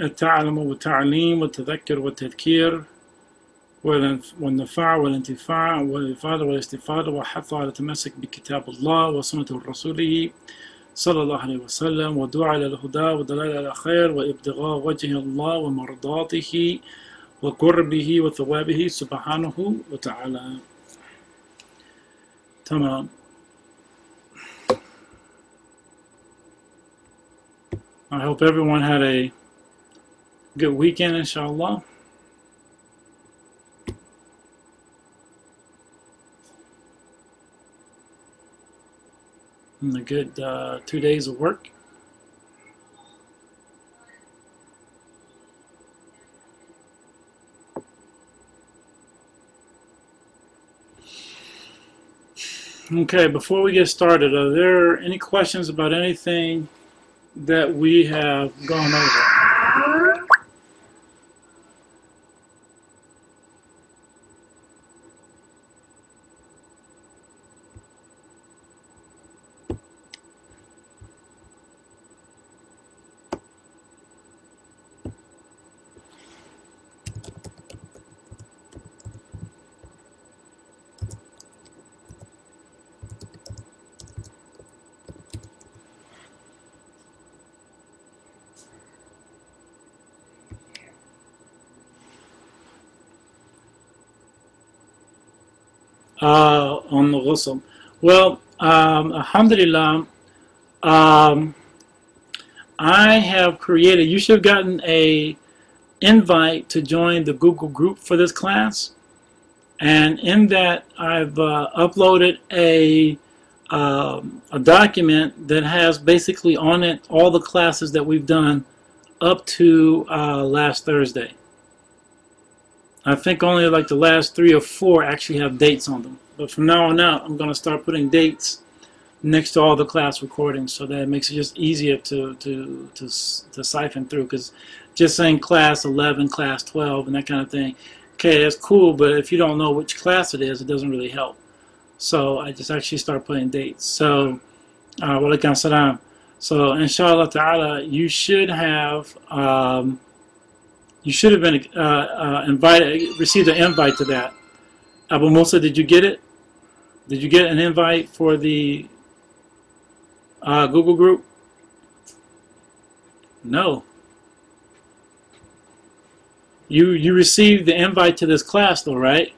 التعلم والتعليم والتذكر والتذكير والنفع والانتفاع والإفادة والاستفادة والحث على التمسك بكتاب الله وسنة رسوله صلى الله عليه وسلم والدعاء إلى الهدى والدلالة على الخير وابتغاء وجه الله ومرضاته وقربه وثوابه سبحانه وتعالى. تمام. I hope everyone had a good weekend, inshallah. And a good 2 days of work. Okay, before we get started, are there any questions about anything that we have gone over? On the ghusl. Well, alhamdulillah, I have created, you should have gotten a invite to join the Google group for this class. And in that, I've uploaded a document that has basically on it all the classes that we've done up to last Thursday. I think only like the last 3 or 4 actually have dates on them. But from now on out, I'm going to start putting dates next to all the class recordings, so that it makes it just easier to siphon through. Because just saying class 11, class 12, and that kind of thing, okay, that's cool, but if you don't know which class it is, it doesn't really help. So I just actually start putting dates. So, walaikum salam. So, inshallah ta'ala, you should have been invited, received an invite to that. Abu Musa, did you get it? Did you get an invite for the Google group? No. You received the invite to this class though, right?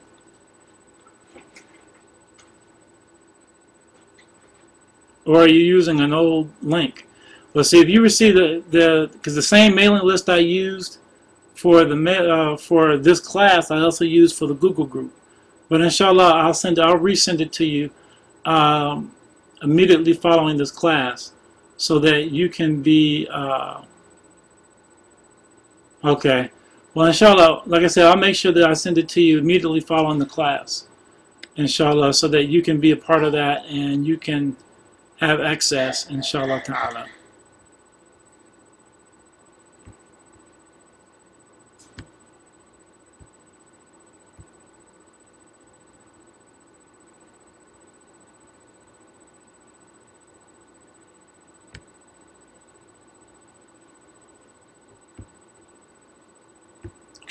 Or are you using an old link? Well, see, if you receive because the same mailing list I used for for this class, I also used for the Google group. But inshallah, I'll resend it to you immediately following this class, so that you can be okay. Well, inshallah, like I said, I'll make sure that I send it to you immediately following the class, inshallah, so that you can be a part of that and you can have access, inshallah ta'ala.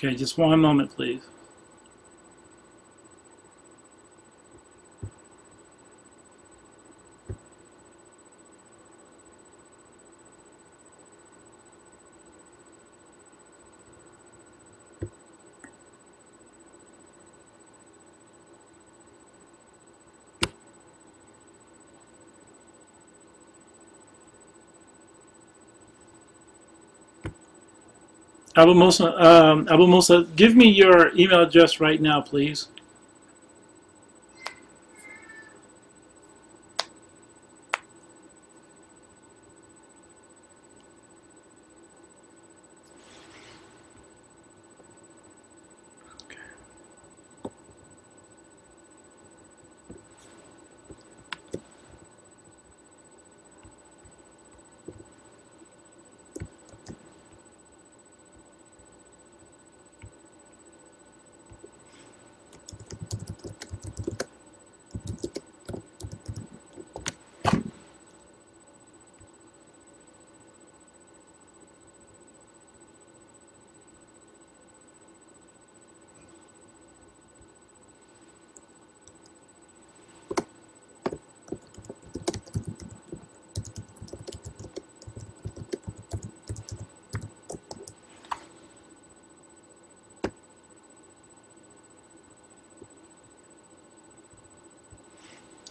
Okay, just one moment, please. Abu Musa, give me your email address right now, please.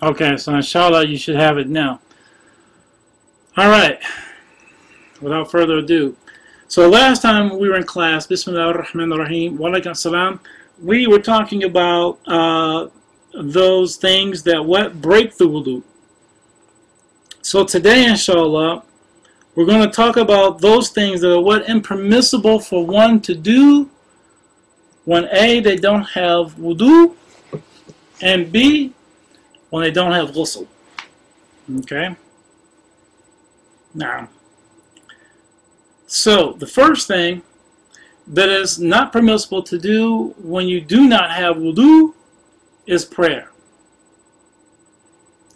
Okay, so inshallah you should have it now. All right. Without further ado. So last time we were in class, Bismillah ar-Rahman ar-Rahim, wa alaikum salam, we were talking about those things that break the wudu. So today, inshallah, we're going to talk about those things that are impermissible for one to do when A, they don't have wudu, and B, when they don't have ghusl. Okay? Now, so the first thing that is not permissible to do when you do not have wudu is prayer.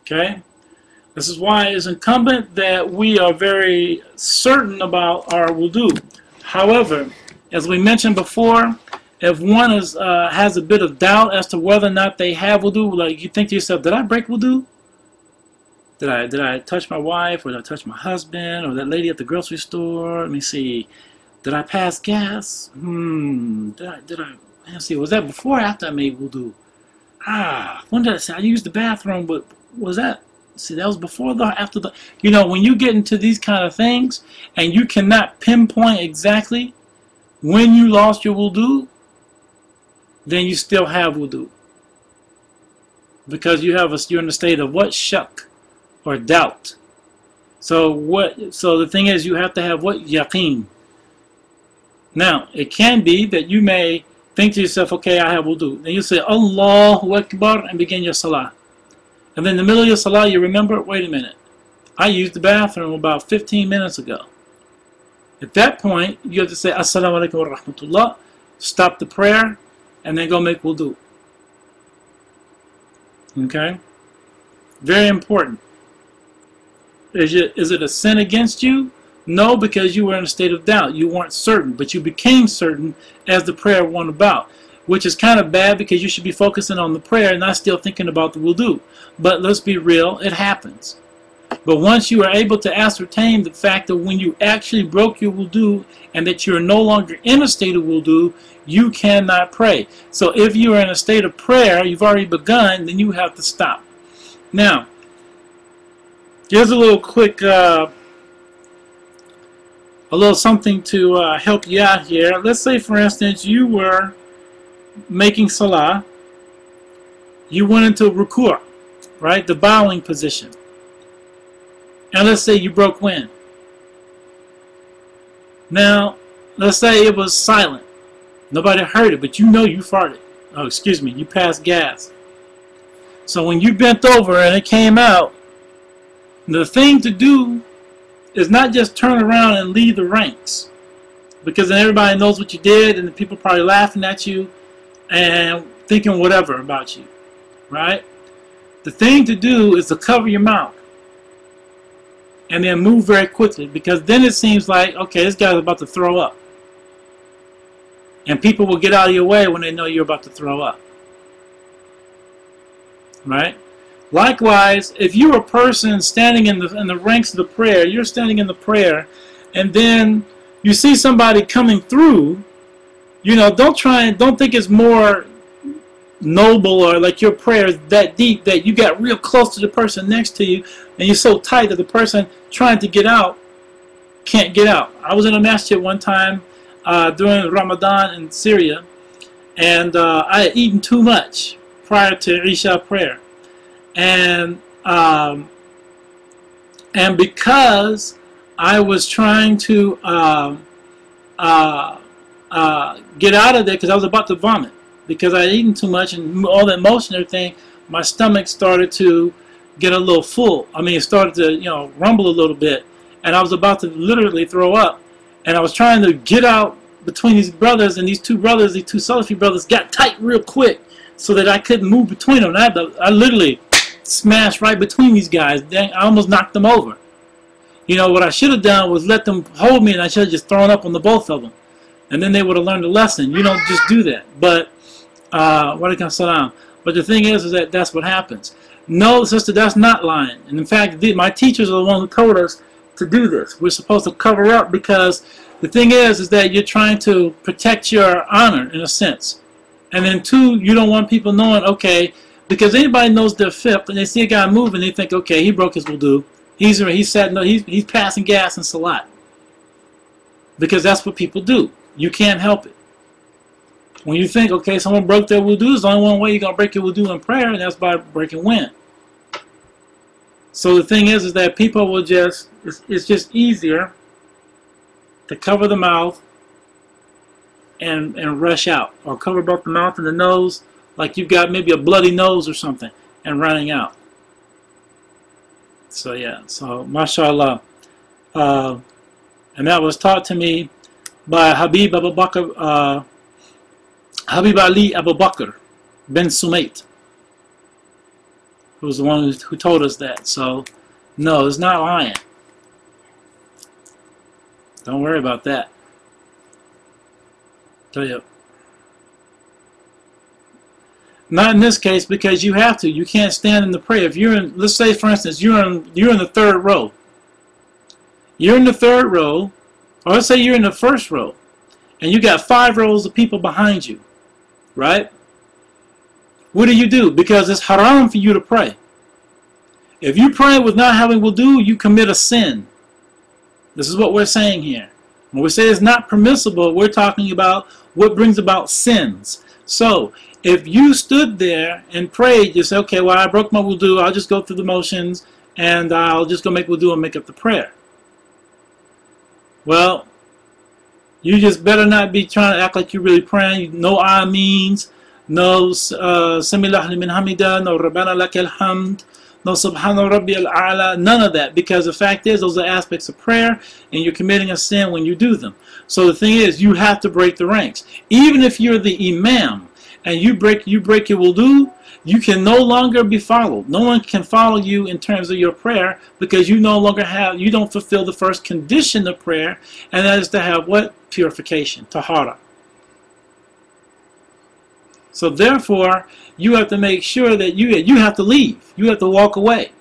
Okay? This is why it's incumbent that we are very certain about our wudu. However, as we mentioned before, if one has a bit of doubt as to whether or not they have wudu, like you think to yourself, did I break wudu? Did I touch my wife, or did I touch my husband, or that lady at the grocery store? Let me see. Did I pass gas? Let's see, was that before or after I made wudu? When did I say I used the bathroom, but was that? See, that was before the, after the. You know, when you get into these kind of things and you cannot pinpoint exactly when you lost your wudu, then you still have wudu. Because you're in a state of what? Shak, or doubt. So the thing is, you have to have what? Yaqeen. Now, it can be that you may think to yourself, okay, I have wudu. Then you say, Allahu Akbar, and begin your salah. And then in the middle of your salah, you remember, wait a minute, I used the bathroom about 15 minutes ago. At that point, you have to say, Assalamu alaikum wa rahmatullah, stop the prayer, and then go make wudu. Okay? Very important. Is it a sin against you? No, because you were in a state of doubt. You weren't certain, but you became certain as the prayer went about, which is kind of bad because you should be focusing on the prayer and not still thinking about the wudu. But let's be real, it happens. But once you are able to ascertain the fact that when you actually broke your wudu and that you are no longer in a state of wudu, you cannot pray. So if you are in a state of prayer, you've already begun, then you have to stop. Now, here's a little quick, a little something to help you out here. Let's say, for instance, you were making salah. You went into ruku', right? The bowing position. And let's say you broke wind. Now, let's say it was silent. Nobody heard it, but you know you farted. Oh, excuse me, you passed gas. So when you bent over and it came out, the thing to do is not just turn around and leave the ranks, because then everybody knows what you did and the people probably laughing at you and thinking whatever about you, right? The thing to do is to cover your mouth and then move very quickly, because then it seems like, okay, this guy's about to throw up. And people will get out of your way when they know you're about to throw up. Right? Likewise, if you're a person standing in the ranks of the prayer, you're standing in the prayer, and then you see somebody coming through, you know, don't think it's more noble or like your prayer is that deep that you got real close to the person next to you and you're so tight that the person trying to get out can't get out. I was in a masjid one time during Ramadan in Syria, and I had eaten too much prior to Isha prayer, and because I was trying to get out of there because I was about to vomit because I had eaten too much and all that motion and everything, my stomach started to get a little full. I mean, it started to, you know, rumble a little bit, and I was about to literally throw up, and I was trying to get out between these brothers, and these two Salafi brothers got tight real quick so that I couldn't move between them. I literally smashed right between these guys. I almost knocked them over. You know, what I should have done was let them hold me, and I should have just thrown up on the both of them. And then they would have learned a lesson. You don't just do that. But, walaikum salam. But the thing is that that's what happens. No, sister, that's not lying. And in fact, my teachers are the ones who told us to do this. We're supposed to cover up because the thing is that you're trying to protect your honor in a sense. And then two, you don't want people knowing, okay, Because anybody knows their fiqh, and they see a guy moving, they think, okay, he broke his wudu. He's passing gas in salat. Because that's what people do. You can't help it. When you think, okay, someone broke their wudu, there's only one way you're going to break your wudu in prayer, and that's by breaking wind. So the thing is that people will just, it's just easier to cover the mouth and rush out. Or cover both the mouth and the nose, like you've got maybe a bloody nose or something, and running out. So yeah, so mashallah. And that was taught to me by Habib Ali Abu Bakr bin Sumait, who was the one who told us that. So no, it's not lying. Don't worry about that. Tell you. Not in this case, because you have to. You can't stand in the prayer. If you're in, let's say for instance, you're in the third row. You're in the third row, or let's say you're in the first row, and you got 5 rows of people behind you, right? What do? Because it's haram for you to pray. If you pray with not having wudu, you commit a sin. This is what we're saying here. When we say it's not permissible, we're talking about what brings about sins. So, if you stood there and prayed, you say, okay, well, I broke my wudu, I'll just go through the motions, and I'll just go make wudu and make up the prayer. Well, you just better not be trying to act like you're really praying. No Ameens, no Sami liman hamida, no Rabbana lakal hamd, no Subhana Rabbi al-A'la, none of that. Because the fact is, those are aspects of prayer, and you're committing a sin when you do them. So the thing is, you have to break the ranks. Even if you're the imam, and you break your wudu, you can no longer be followed. No one can follow you in terms of your prayer, because you no longer you don't fulfill the first condition of prayer, and that is to have what? Purification, tahara. So therefore, you have to make sure that you have to leave. You have to walk away.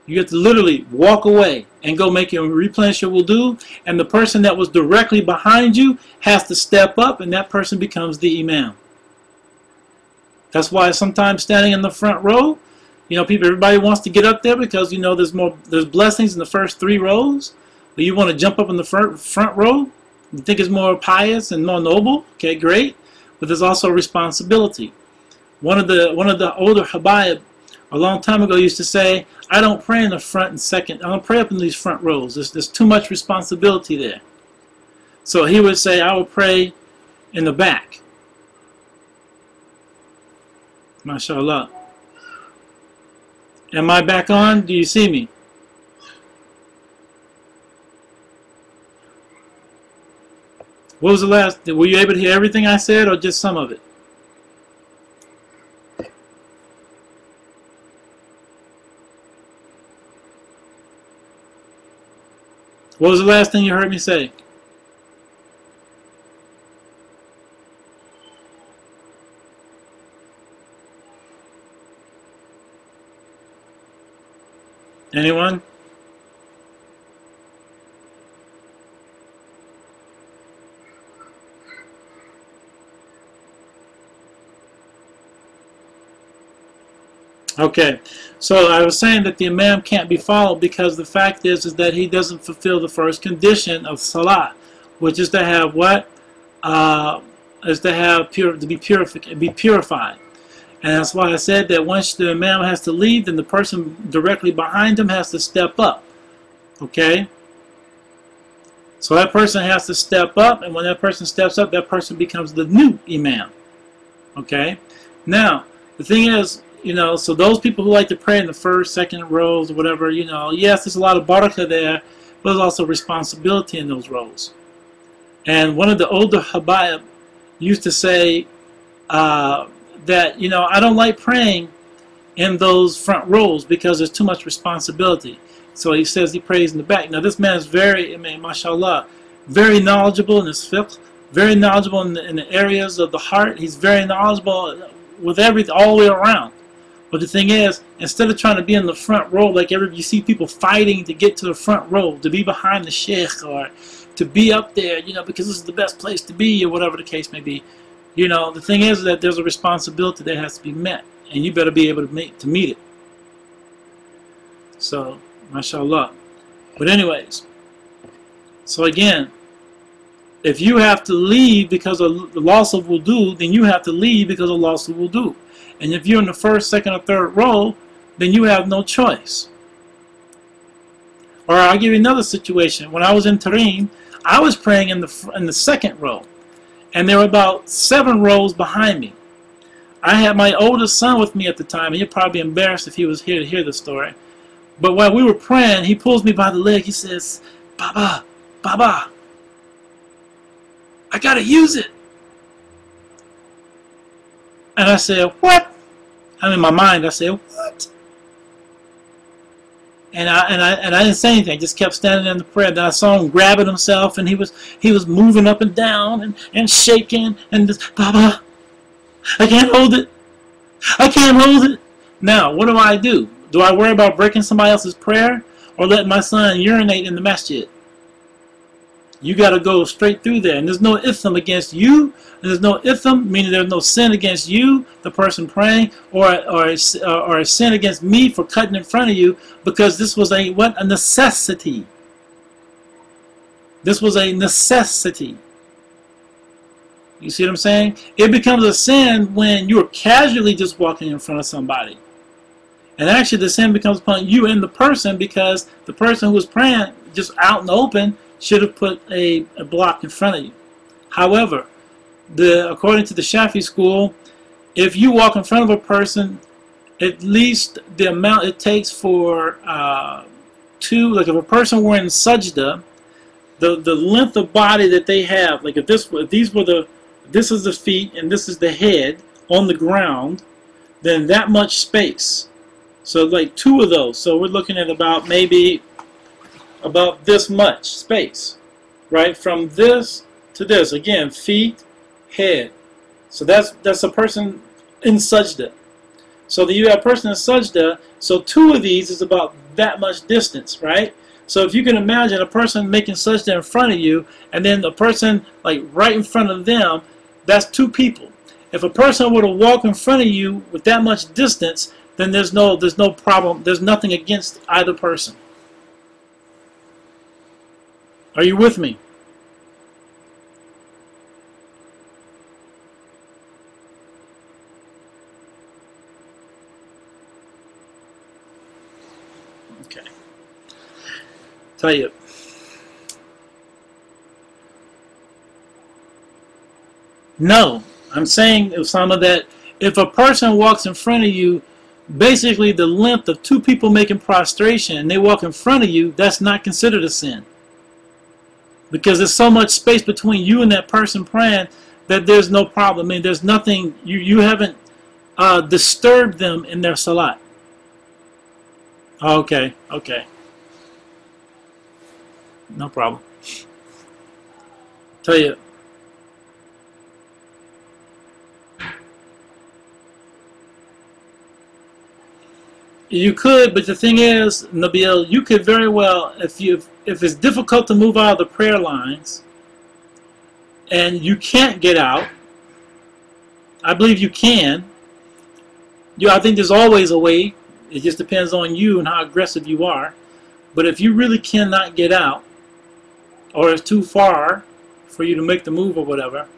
You have to literally walk away and go make your replenish your wudu, and the person that was directly behind you has to step up, and that person becomes the imam. That's why sometimes standing in the front row, everybody wants to get up there because there's blessings in the first 3 rows. But you want to jump up in the front row. You think it's more pious and more noble. Okay, great. But there's also responsibility. One of the older Habayib a long time ago used to say, I don't pray in the front and second. I don't pray up in these front rows. There's too much responsibility there. So he would say, I will pray in the back. MashaAllah. Am I back on? Do you see me? What was the last? Were you able to hear everything I said, or just some of it? What was the last thing you heard me say? Anyone? Okay, so I was saying that the imam can't be followed because the fact is that he doesn't fulfill the first condition of salah, which is to have what? Is to have be purified. And that's why I said that once the imam has to leave, then the person directly behind him has to step up. Okay? So that person has to step up, and when that person steps up, that person becomes the new imam. Okay? Now, the thing is, so those people who like to pray in the first, second rows or whatever, yes, there's a lot of barakah there, but there's also responsibility in those rows. And one of the older Habayib used to say that, I don't like praying in those front rows because there's too much responsibility. So he says he prays in the back. Now this man is very, mashallah, very knowledgeable in his fiqh, very knowledgeable in the areas of the heart. He's very knowledgeable with everything, all the way around. But the thing is, instead of trying to be in the front row, like you see people fighting to get to the front row, to be behind the sheikh, or to be up there, because this is the best place to be, or whatever the case may be. The thing is that there's a responsibility that has to be met. and you better be able to meet it. So, mashallah. But anyways, so again, if you have to leave because of the loss of wudu, then you have to leave because of loss of wudu. And if you're in the first, second, or third row, then you have no choice. Or I'll give you another situation. When I was in Tarim, I was praying in the second row, and there were about 7 rows behind me. I had my oldest son with me at the time, and he'd probably be embarrassed if he was here to hear the story. But while we were praying, he pulls me by the leg. He says, "Baba, Baba, I gotta use it." And I said, "What?" I'm in my mind. I said, "What?" And I didn't say anything. I just kept standing in the prayer. Then I saw him grabbing himself, and he was moving up and down and shaking and just, "Baba, I can't hold it. I can't hold it." Now, what do? Do I worry about breaking somebody else's prayer or letting my son urinate in the masjid? You got to go straight through there. And there's no itham against you. And there's no itham, meaning there's no sin against you, the person praying, or a sin against me for cutting in front of you, because this was a necessity. This was a necessity. You see what I'm saying? It becomes a sin when you're casually just walking in front of somebody. And actually the sin becomes upon you and the person, because the person who was praying just out in the open should have put a block in front of you. However, according to the Shafi school, if you walk in front of a person, at least the amount it takes for like if a person were in sajda, the length of body that they have, like if this is the feet and this is the head on the ground, then that much space. So like 2 of those. So we're looking at about maybe about this much space, right? From this to this. Again, feet, head. So that's a person in sajda. So that you have a person in sajda. So 2 of these is about that much distance, right? So if you can imagine a person making sajda in front of you, and then the person like right in front of them, that's 2 people. If a person were to walk in front of you with that much distance, then there's no problem. There's nothing against either person. Are you with me? Okay. Tell you. No, I'm saying, Osama, that if a person walks in front of you, basically the length of 2 people making prostration, and they walk in front of you, that's not considered a sin. Because there's so much space between you and that person praying that there's no problem. I mean, there's nothing, you haven't disturbed them in their salat. Okay, okay. No problem. Tell you. You could, but the thing is, Nabil, you could very well, if it's difficult to move out of the prayer lines, and you can't get out, I believe you can. I think there's always a way. It just depends on you and how aggressive you are. But if you really cannot get out, or it's too far for you to make the move or whatever,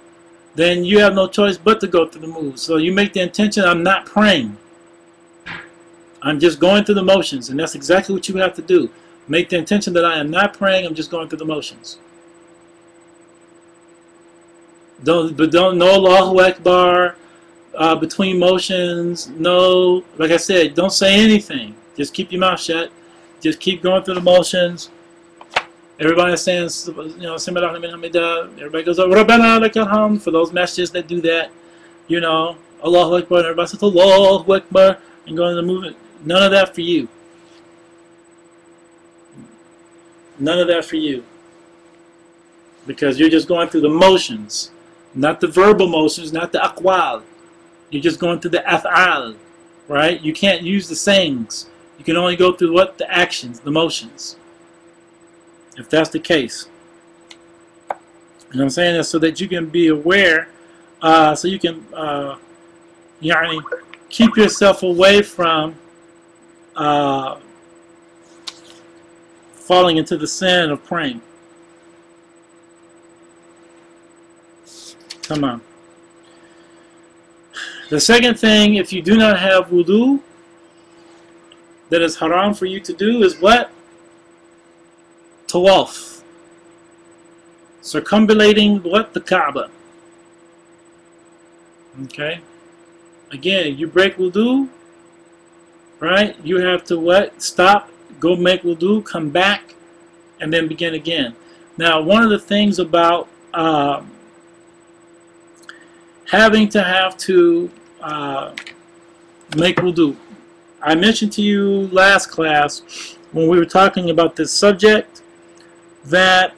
then you have no choice but to go through the move. So you make the intention, I'm not praying. I'm just going through the motions, and that's exactly what you have to do. Make the intention that I am not praying, I'm just going through the motions. Don't no Allahu Akbar between motions. No, like I said, don't say anything. Just keep your mouth shut. Just keep going through the motions. Everybody's saying, everybody goes, Rabbana lakal hamd, for those messages that do that. Allahu Akbar, and everybody says Allahu Akbar, and going to the movement. None of that for you. None of that for you. Because you're just going through the motions. Not the verbal motions, not the aqwal. You're just going through the af'al. Right? You can't use the sayings. You can only go through what? The actions, the motions. If that's the case. You know what I'm saying? That's so that you can be aware, so you can, keep yourself away from falling into the sin of praying. Come on. The second thing, if you do not have wudu, that is haram for you to do is what? Tawaf. Circumambulating what? The Kaaba. Okay? Again, you break wudu, right? You have to what? Stop, go make wudu, come back, and then begin again. Now, one of the things about having to make wudu. I mentioned to you last class when we were talking about this subject that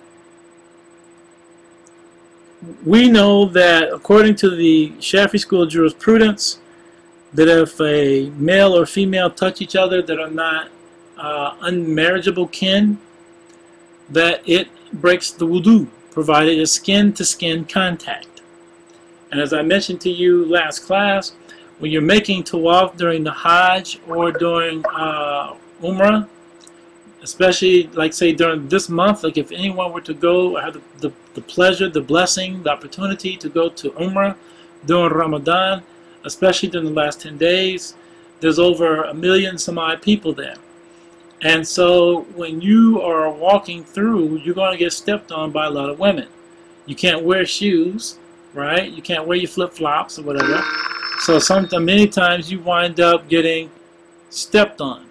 we know that according to the Shafi school of jurisprudence, that if a male or female touch each other that are not unmarriageable kin, that it breaks the wudu, provided it's skin-to-skin contact. And as I mentioned to you last class, when you're making tawaf during the Hajj or during Umrah, especially like say during this month, like if anyone were to go, have the pleasure, the blessing, the opportunity to go to Umrah during Ramadan, especially during the last 10 days, there's over 1 million some odd people there. And so when you are walking through, you're going to get stepped on by a lot of women. You can't wear shoes, right? You can't wear your flip-flops or whatever. So many times you wind up getting stepped on.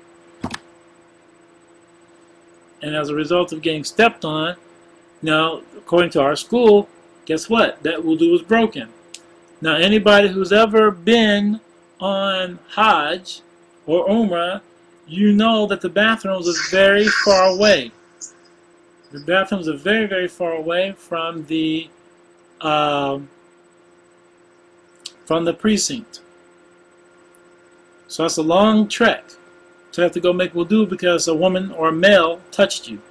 And as a result of getting stepped on, now, according to our school, guess what? That wudu is broken. Now, anybody who's ever been on Hajj or Umrah, you know that the bathrooms are very far away. The bathrooms are very, very far away from the precinct. So that's a long trek to have to go make wudu because a woman or a male touched you.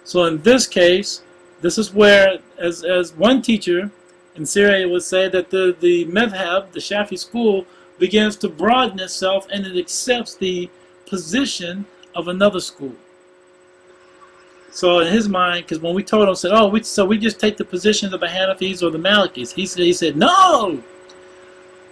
So in this case, this is where, as one teacher in Syria would say, that the madhab, the Shafi school, begins to broaden itself and it accepts the position of another school. So in his mind, because when we told him, said, oh, we just take the positions of the Hanafis or the Malikis. He said, no!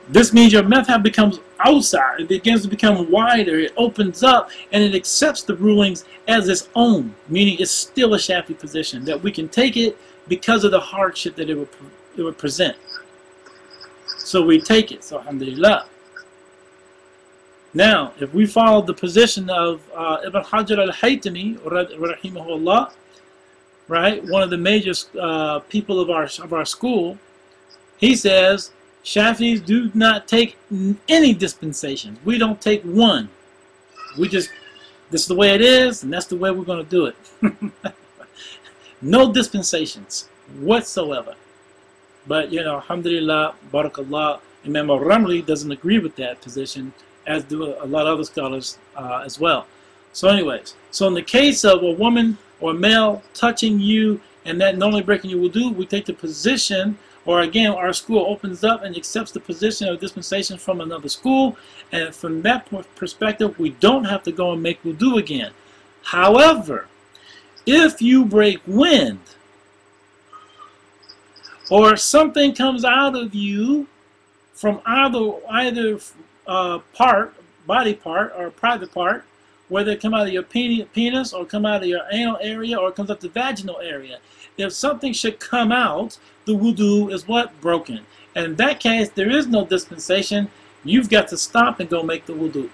This means your madhab becomes outside. It begins to become wider. It opens up and it accepts the rulings as its own, meaning it's still a Shafi position, that we can take it because of the hardship that it would present. So we take it. So alhamdulillah. Now, if we follow the position of Ibn Hajar al-Haytami, rahimahullah, right, one of the major people of our school, he says, Shafis do not take any dispensations. We don't take one. We just, this is the way it is, and that's the way we're going to do it. No dispensations whatsoever. But, you know, alhamdulillah, barakallah, Imam al-Ramli doesn't agree with that position, as do a lot of other scholars as well. So anyways, so in the case of a woman or a male touching you and that normally breaking your wudu, we take the position, or again, our school opens up and accepts the position of dispensation from another school, and from that perspective, we don't have to go and make wudu again. However, if you break wind, or something comes out of you from either body part or private part, whether it come out of your penis or come out of your anal area or it comes out the vaginal area, if something should come out, the wudu is what? Broken. And in that case, there is no dispensation. You've got to stop and go make the wudu.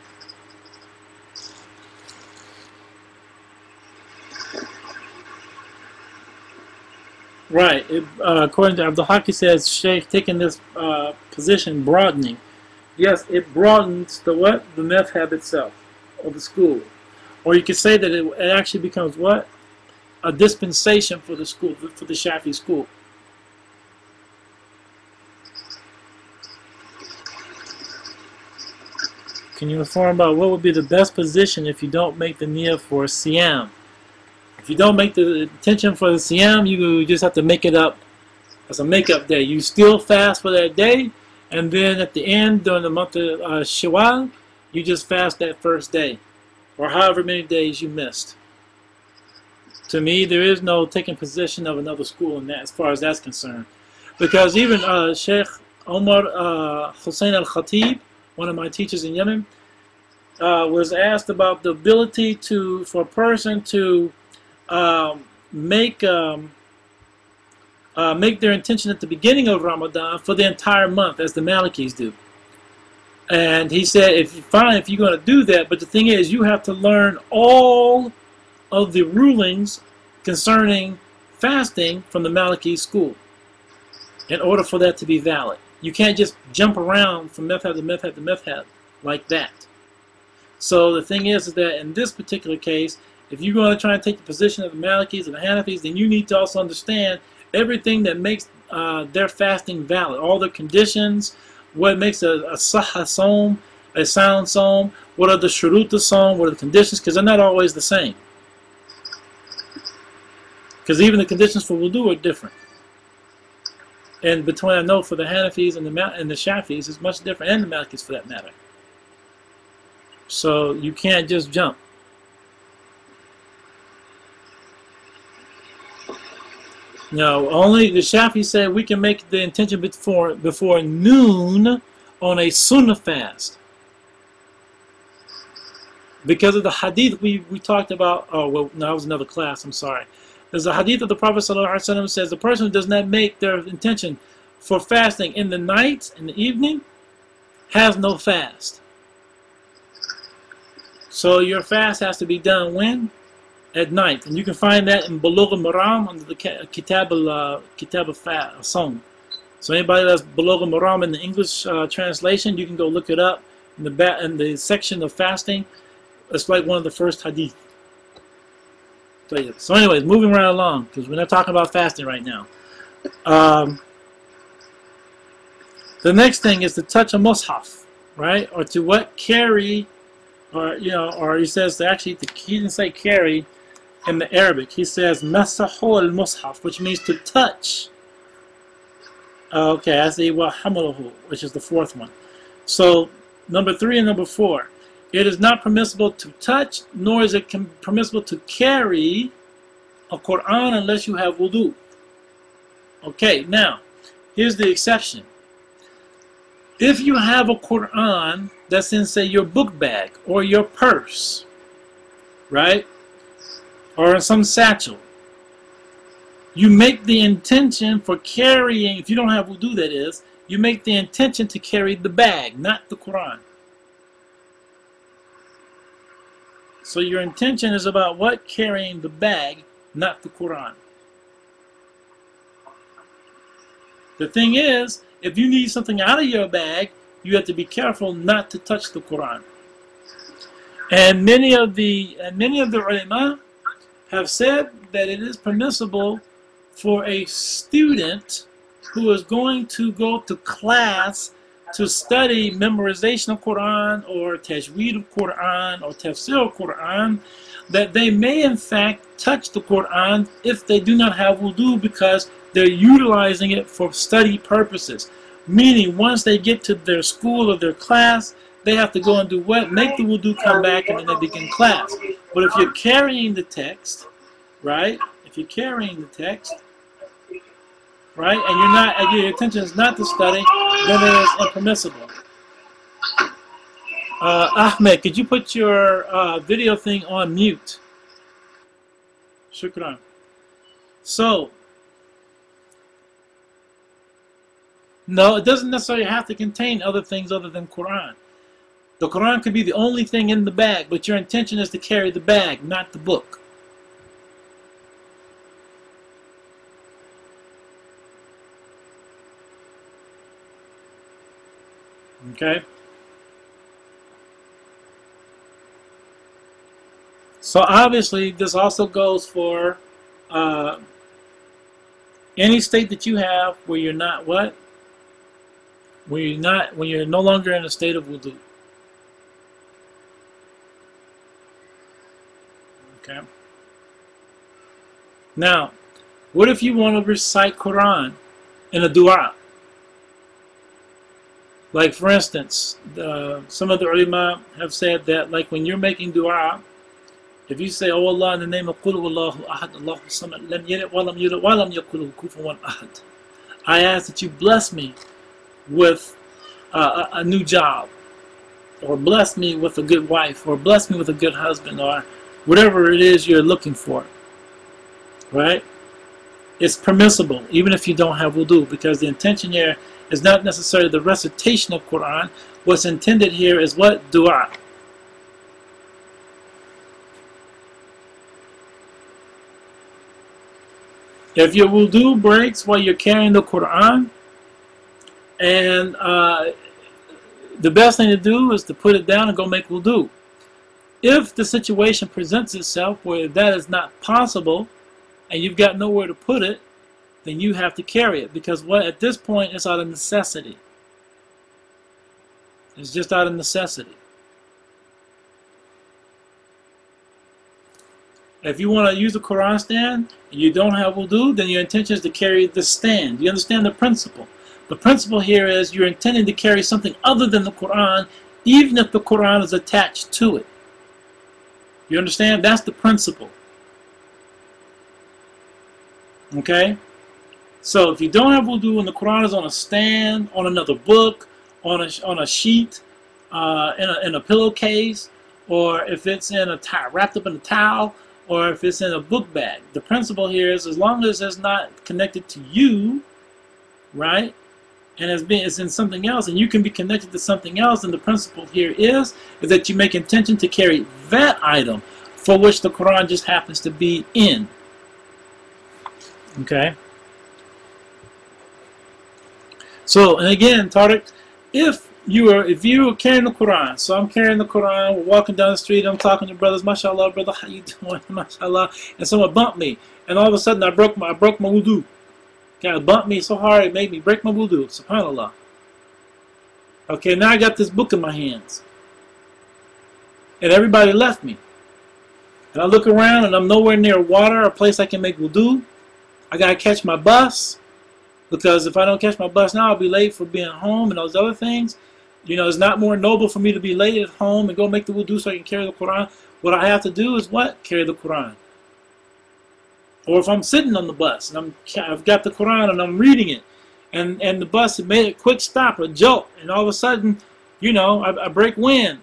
Right. According to Abdul Haki says, Sheikh taking this position, broadening. Yes, it broadens the what? The madhab itself, or the school. Or you could say that it actually becomes what? A dispensation for the school, for the Shafi school. Can you inform about what would be the best position if you don't make the niyyah for Siyam? If you don't make the intention for the Siyam, you just have to make it up as a make-up day. You still fast for that day, And then at the end, during the month of Shawwal, you just fast that first day, or however many days you missed. To me, there is no taking position of another school in that, as far as that's concerned. Because even Sheikh Omar Hussein al-Khatib, one of my teachers in Yemen, was asked about the ability for a person to make their intention at the beginning of Ramadan for the entire month, as the Malikis do. And he said, if you're going to do that, but the thing is, you have to learn all of the rulings concerning fasting from the Maliki school in order for that to be valid. You can't just jump around from madhab to madhab to madhab like that. So the thing is that in this particular case, if you're going to try and take the position of the Malikis and the Hanafis, then you need to also understand everything that makes their fasting valid, all the conditions, what makes a sahha som, a sound som, what are the shuruta som, what are the conditions, because they're not always the same. Because even the conditions for wudu are different. And between, I know for the Hanafis and the Shafis, it's much different, and the Malikis for that matter. So you can't just jump. No, only the Shafi said we can make the intention before noon on a sunnah fast. Because of the hadith we talked about, oh, well, no, that was another class, I'm sorry. There's a hadith of the Prophet ﷺ says the person who does not make their intention for fasting in the night, in the evening, has no fast. So your fast has to be done when? At night. And you can find that in Bulugh al-Maram under the Kitab al-Sawm. So anybody that's Bulugh al-Maram in the English translation, you can go look it up in the section of fasting. It's like one of the first hadith. So anyways, moving right along, because we're not talking about fasting right now. The next thing is to touch a mushaf, right? Or to what? Carry, or or he says actually he didn't say carry in the Arabic. He says masahu al-mushaf, which means to touch. Okay, I see wa hamalahu, which is the fourth one. So number 3 and number 4. It is not permissible to touch, nor is it permissible to carry a Quran unless you have wudu. Okay, now, here's the exception. If you have a Quran that's in, say, your book bag or your purse, right, or in some satchel, you make the intention for carrying, if you don't have wudu that is, you make the intention to carry the bag, not the Quran. So your intention is about what? Carrying the bag, not the Quran. The thing is, if you need something out of your bag, you have to be careful not to touch the Quran. And many of the ulama have said that it is permissible for a student who is going to go to class to study memorization of Quran or tajweed of Quran or tafsir of Quran, that they may in fact touch the Quran if they do not have wudu, because they're utilizing it for study purposes. Meaning once they get to their school or their class, they have to go and do what? Make the wudu, come back, and then they begin class. But if you're carrying the text, right? If you're carrying the text, right, and your intention is not to study, then it is impermissible. Ahmed, could you put your video thing on mute? Shukran. So, no, it doesn't necessarily have to contain other things other than Quran. The Quran could be the only thing in the bag, but your intention is to carry the bag, not the book. Okay? So obviously, this also goes for any state that you have where you're not what? When you're no longer in a state of wudu. Okay. Now, what if you want to recite Quran in a dua? Like for instance, some of the ulama have said that like when you're making dua, if you say, "Oh Allah, in the name of Qul Huwallahu Ahad, Allahu Samad, Lam Yalid wa Lam Yulad wa Lam Yakul Lahu Kufuwan Ahad," I ask that you bless me with a new job, or bless me with a good wife, or bless me with a good husband, or whatever it is you're looking for. Right? It's permissible, even if you don't have wudu, because the intention here is not necessarily the recitation of Quran. What's intended here is what? Dua. If your wudu breaks while you're carrying the Quran, and the best thing to do is to put it down and go make wudu. If the situation presents itself where that is not possible, and you've got nowhere to put it, then you have to carry it, because what at this point it's out of necessity. It's just out of necessity. If you want to use a Quran stand and you don't have wudu, then your intention is to carry the stand. You understand the principle? The principle here is you're intending to carry something other than the Quran, even if the Quran is attached to it. You understand? That's the principle. Okay? So if you don't have wudu and the Quran is on a stand, on another book, on a sheet, in a pillowcase, or if it's in a wrapped up in a towel, or if it's in a book bag, the principle here is as long as it's not connected to you, right, and it's in something else, and you can be connected to something else, and the principle here is that you make intention to carry that item for which the Quran just happens to be in. Okay? So, and again, Tariq, if you are carrying the Quran, so I'm carrying the Quran, we're walking down the street, I'm talking to brothers, mashallah, brother, how you doing, mashallah, and someone bumped me, and all of a sudden I broke my wudu. God bumped me so hard it made me break my wudu, subhanallah. Okay, now I got this book in my hands, and everybody left me, and I look around and I'm nowhere near water, a place I can make wudu. I gotta catch my bus, because if I don't catch my bus now, I'll be late for being home and those other things. You know, it's not more noble for me to be late at home and go make the wudu so I can carry the Quran. What I have to do is what? Carry the Quran. Or if I'm sitting on the bus and I've got the Quran and I'm reading it, and the bus had made a quick stop, a jolt, and all of a sudden, you know, I break wind,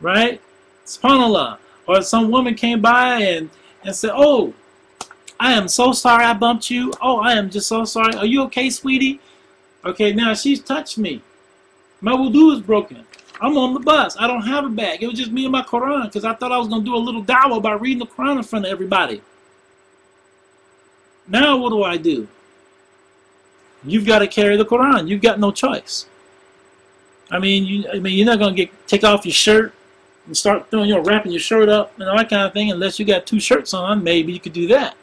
right? SubhanAllah. Or some woman came by and said, "Oh, I am so sorry I bumped you. Oh, I am just so sorry. Are you okay, sweetie?" Okay, now she's touched me. My wudu is broken. I'm on the bus. I don't have a bag. It was just me and my Quran, because I thought I was going to do a little dawah by reading the Quran in front of everybody. Now what do? You've got to carry the Quran. You've got no choice. I mean, you're not going to take off your shirt and start wrapping your shirt up and all that kind of thing, unless you got two shirts on. Maybe you could do that.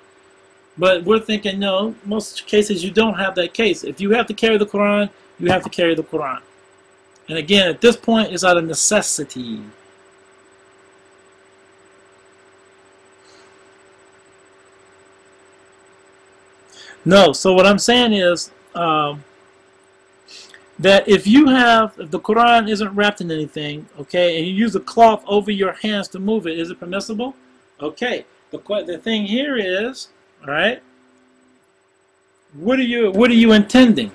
But we're thinking, no, most cases you don't have that case. If you have to carry the Quran, you have to carry the Quran. And again, at this point, it's out of necessity. No, so what I'm saying is that if the Quran isn't wrapped in anything, okay, and you use a cloth over your hands to move it, is it permissible? Okay. The thing here is, all right, what are you intending?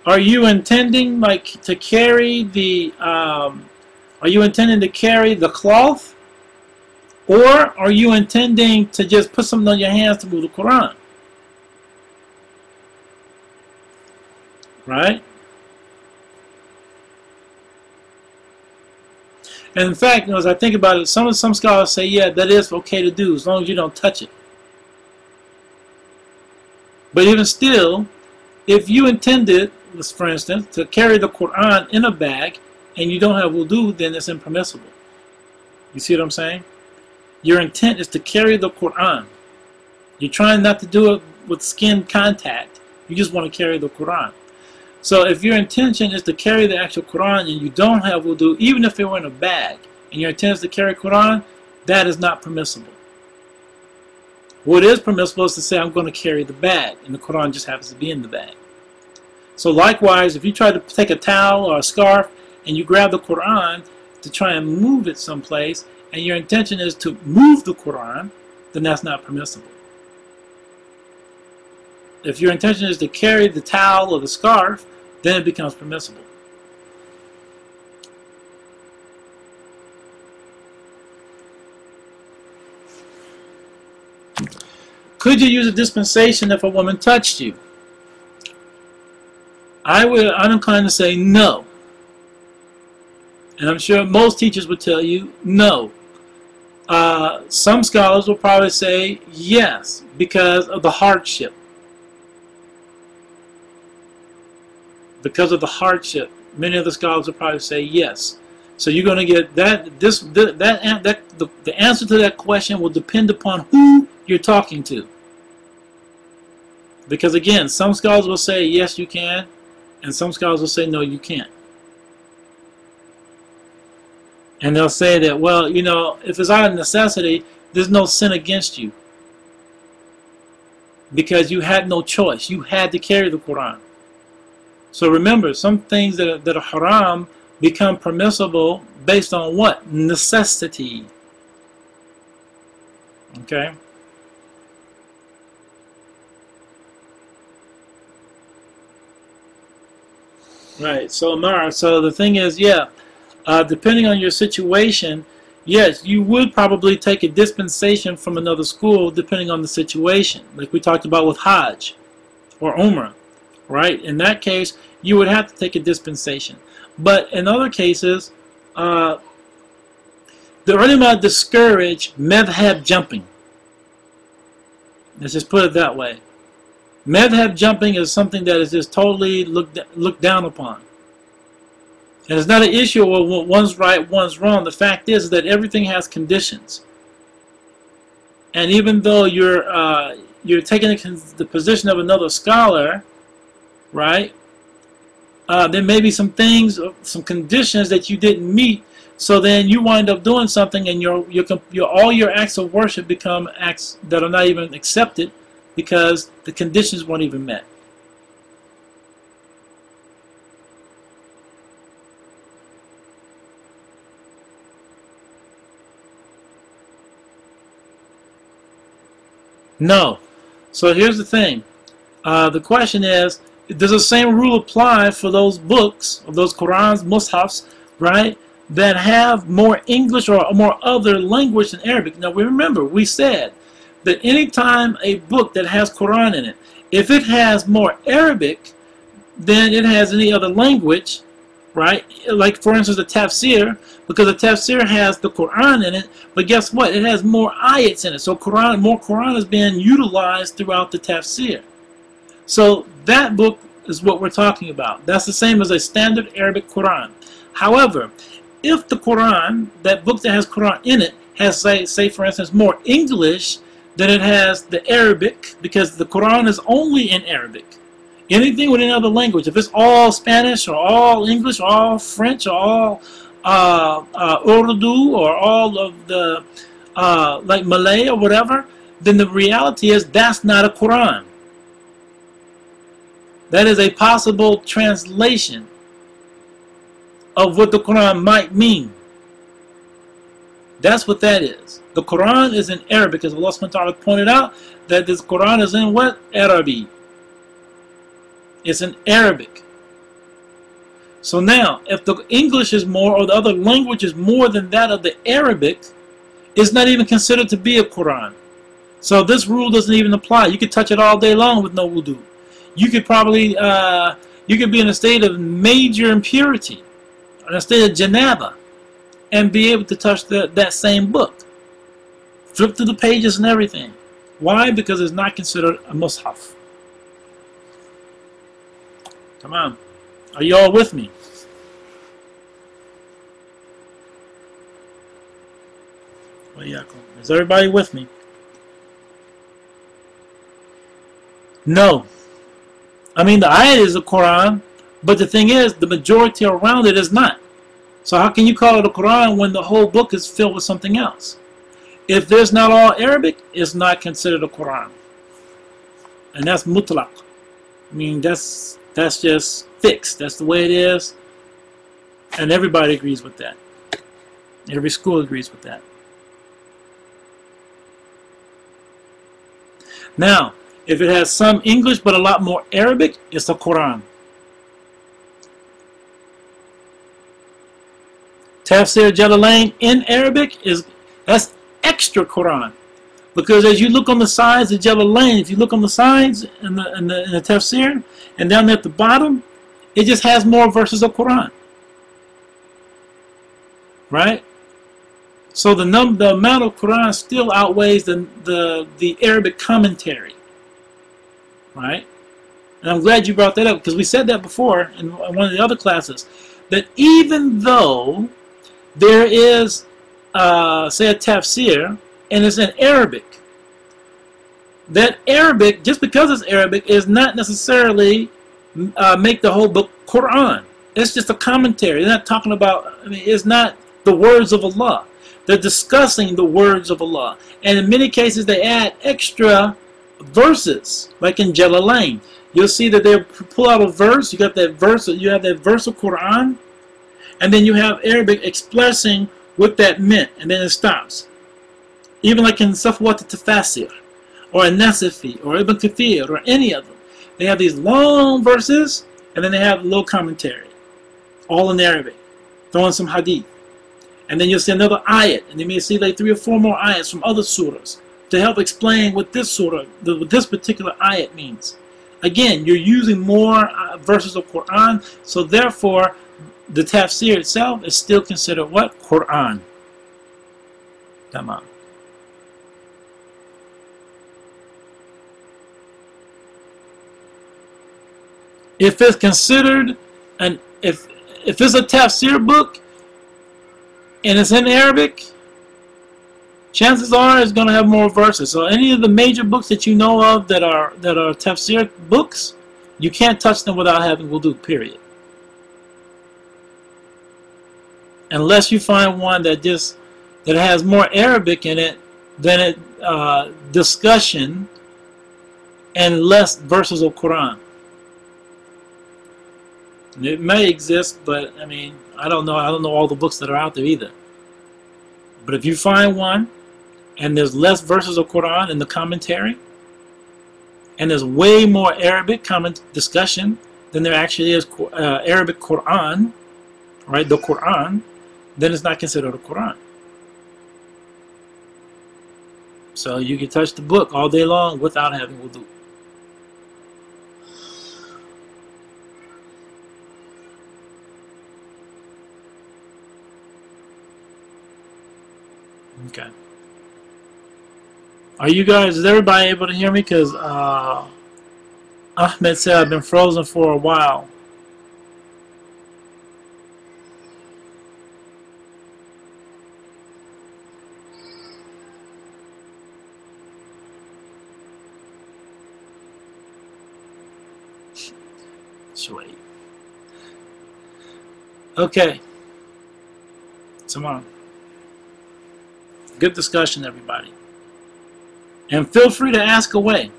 Are you intending to carry the cloth, or are you intending to just put something on your hands to move the Quran? Right? And in fact, as I think about it, some scholars say, yeah, that is okay to do as long as you don't touch it. But even still, if you intended, for instance, to carry the Quran in a bag and you don't have wudu, then it's impermissible. You see what I'm saying? Your intent is to carry the Quran. You're trying not to do it with skin contact. You just want to carry the Quran. So if your intention is to carry the actual Quran and you don't have wudu, even if it were in a bag, and your intent is to carry Quran, that is not permissible. What is permissible is to say, I'm going to carry the bag, and the Quran just happens to be in the bag. So likewise, if you try to take a towel or a scarf and you grab the Quran to try and move it someplace, and your intention is to move the Quran, then that's not permissible. If your intention is to carry the towel or the scarf, then it becomes permissible. Could you use a dispensation if a woman touched you? I'm inclined to say no. And I'm sure most teachers would tell you no. Some scholars will probably say yes because of the hardship. Because of the hardship, many of the scholars will probably say yes. So you're going to get that. The answer to that question will depend upon who you're talking to. Because again, some scholars will say yes, you can, and some scholars will say no, you can't. And they'll say that, well, you know, if it's out of necessity, there's no sin against you. Because you had no choice. You had to carry the Quran. So remember, some things that are haram become permissible based on what? Necessity. Okay? Right. So, Amar, so the thing is, yeah, depending on your situation, yes, you would probably take a dispensation from another school depending on the situation. Like we talked about with Hajj or Umrah. Right? In that case, you would have to take a dispensation. But in other cases, the ulama discourage madhab jumping. Let's just put it that way. Madhab jumping is something that is just totally looked down upon. And it's not an issue of one's right, one's wrong. The fact is that everything has conditions. And even though you're taking the position of another scholar, right? There may be some things, some conditions that you didn't meet, so then you wind up doing something, and all your acts of worship become acts that are not even accepted because the conditions weren't even met. No. So here's the thing. The question is, does the same rule apply for those books, or those Qurans, Mus'hafs, right, that have more English or more other language than Arabic? Now, we said that anytime a book that has Quran in it, if it has more Arabic than it has any other language, right, like for instance the tafsir, because the tafsir has the Quran in it, but guess what? It has more ayats in it. So more Quran is being utilized throughout the tafsir. So that book is what we're talking about. That's the same as a standard Arabic Quran. However, if the Quran, that book that has Quran in it, has, say for instance, more English than it has the Arabic, because the Quran is only in Arabic. Anything with another language, if it's all Spanish or all English or all French or all Urdu or all of the like Malay or whatever, then the reality is that's not a Quran. That is a possible translation of what the Quran might mean. That's what that is. The Quran is in Arabic, as Allah subhanahu wa ta'ala pointed out, that this Quran is in what? Arabic. It's in Arabic. So now, if the English is more, or the other language is more than that of the Arabic, it's not even considered to be a Quran. So this rule doesn't even apply. You could touch it all day long with no wudu. You could probably, you could be in a state of major impurity, in a state of janaba, and be able to touch that same book. Flip through the pages and everything. Why? Because it's not considered a mushaf. Come on. Are you all with me? Is everybody with me? No. I mean, the ayat is the Quran, but the thing is, the majority around it is not. So how can you call it a Quran when the whole book is filled with something else? If there's not all Arabic, it's not considered a Quran. And that's mutlaq. I mean, that's That's just fixed. That's the way it is. And everybody agrees with that. Every school agrees with that. Now, if it has some English but a lot more Arabic, it's the Quran. Tafsir Jalalain in Arabic that's extra Quran, because as you look on the sides of Jalalain, if you look on the sides in the Tafsir and down at the bottom, it just has more verses of Quran, right? So the amount of Quran still outweighs the Arabic commentary, right? And I'm glad you brought that up, because we said that before in one of the other classes, that even though there is, say, a tafsir, and it's in Arabic, that Arabic, just because it's Arabic, is not necessarily make the whole book Quran. It's just a commentary. They're not talking about, I mean, it's not the words of Allah. They're discussing the words of Allah. And in many cases, they add extra verses, like in Jalalain. You'll see that they'll pull out a verse. You got that verse, you have that verse of Quran, and then you have Arabic expressing what that meant, and then it stops. Even like in Safwat al-Tafasir, or in Nasafi, or Ibn Kathir, or any of them. They have these long verses, and then they have a little commentary, all in Arabic, throwing some hadith. And then you'll see another ayat, and you may see like 3 or 4 more ayats from other surahs to help explain what this surah, what this particular ayat means. Again, you're using more verses of Quran, so therefore the tafsir itself is still considered what? Quran. Tamam. If it's considered if it's a tafsir book and it's in Arabic, chances are it's going to have more verses. So any of the major books that you know of that are tafsir books, you can't touch them without having wudu, period. Unless you find one that has more Arabic in it than discussion and less verses of Quran. It may exist, but I mean, I don't know all the books that are out there either. But if you find one and there's less verses of Quran in the commentary, and there's way more Arabic discussion than there actually is Arabic Quran, right? The Quran, then it's not considered a Quran. So you can touch the book all day long without having wudu. Okay. Are you guys, is everybody able to hear me? Because Ahmed said I've been frozen for a while. Sweet. Okay. Come on. Good discussion, everybody. And feel free to ask away.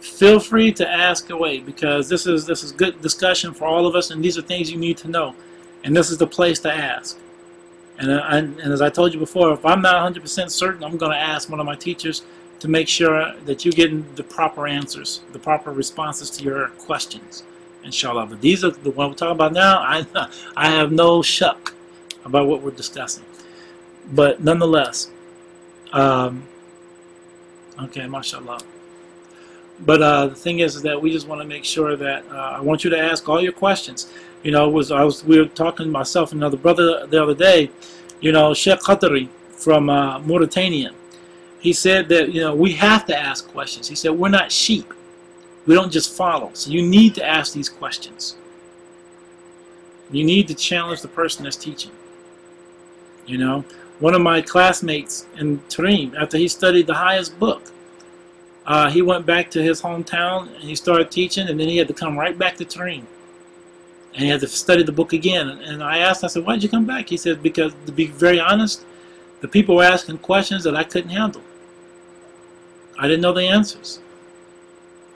Feel free to ask away, because this is good discussion for all of us, and these are things you need to know. And this is the place to ask. And as I told you before, if I'm not 100% certain, I'm going to ask one of my teachers to make sure that you're getting the proper answers, the proper responses to your questions, inshallah. But these are the ones we're talking about now. I have no shuck about what we're discussing. But nonetheless, okay, mashallah. But the thing is that we just want to make sure that I want you to ask all your questions. You know, we were talking myself and another brother the other day. You know, Sheikh Qatari from Mauritania. He said that, you know, we have to ask questions. He said we're not sheep. We don't just follow. So you need to ask these questions. You need to challenge the person that's teaching. You know, one of my classmates in Tarim, after he studied the highest book, he went back to his hometown and he started teaching, and then he had to come right back to Tarim. And he had to study the book again. And I asked, I said, why did you come back? He said, because, to be very honest, the people were asking questions that I couldn't handle. I didn't know the answers.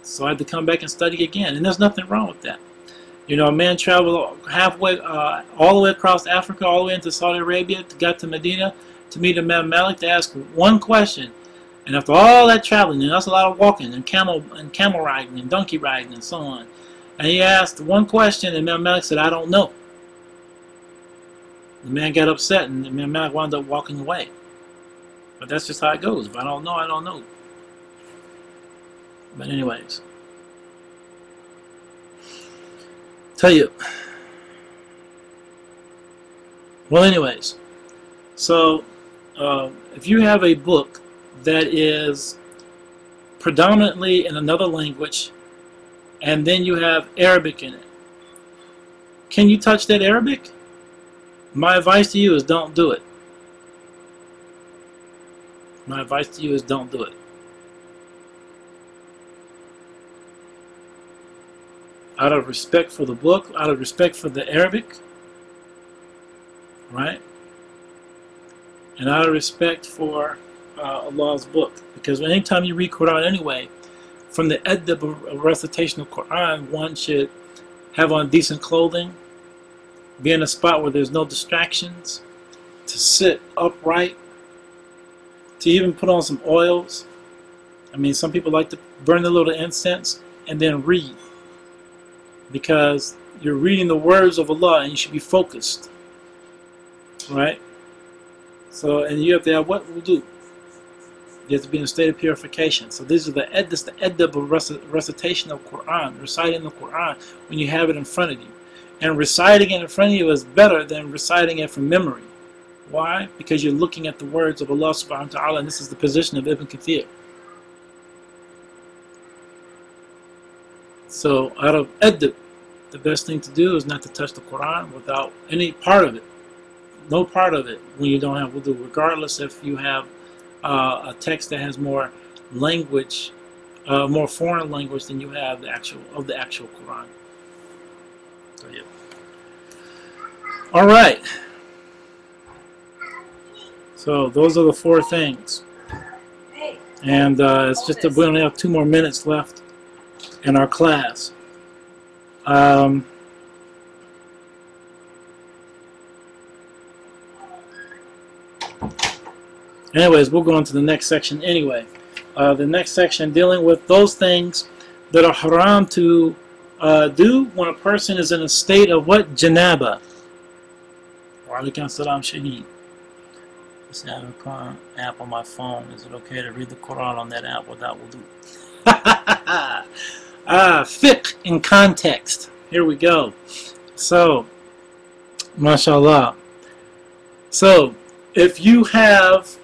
So I had to come back and study again, and there's nothing wrong with that. You know, a man traveled halfway, all the way across Africa, all the way into Saudi Arabia, got to Medina to meet Imam Malik to ask one question. And after all that traveling, and that's a lot of walking and camel riding and donkey riding and so on, and he asked one question, and Imam Malik said, "I don't know." The man got upset, and Imam Malik wound up walking away. But that's just how it goes. If I don't know, I don't know. But anyways, tell you. Well, anyways, so if you have a book that is predominantly in another language, and then you have Arabic in it, can you touch that Arabic? My advice to you is don't do it. My advice to you is don't do it. Out of respect for the book, out of respect for the Arabic, right? And out of respect for Allah's book. Because anytime you read Quran anyway, from the adab of recitation of Quran, one should have on decent clothing, be in a spot where there's no distractions, to sit upright, to even put on some oils. I mean, some people like to burn a little incense and then read, because you're reading the words of Allah and you should be focused, right? So, and you have to have what wudu. You have to be in a state of purification. So these are the adab of recitation of Quran, reciting the Quran when you have it in front of you. And reciting it in front of you is better than reciting it from memory. Why? Because you're looking at the words of Allah subhanahu wa ta'ala, and this is the position of Ibn Kathir. So out of adab, the best thing to do is not to touch the Quran without any part of it. No part of it when you don't have wudu, regardless if you have a text that has more language, more foreign language than you have the actual Quran. So yeah. All right. So those are the 4 things, and it's just that we only have 2 more minutes left in our class. Anyways, we'll go on to the next section anyway. The next section dealing with those things that are haram to do when a person is in a state of what? Janaba. Wa alaikum salam shaheed. Just have a Quran app on my phone. Is it okay to read the Quran on that app without wudu? Fiqh in context. Here we go. So, mashallah. So, if you have,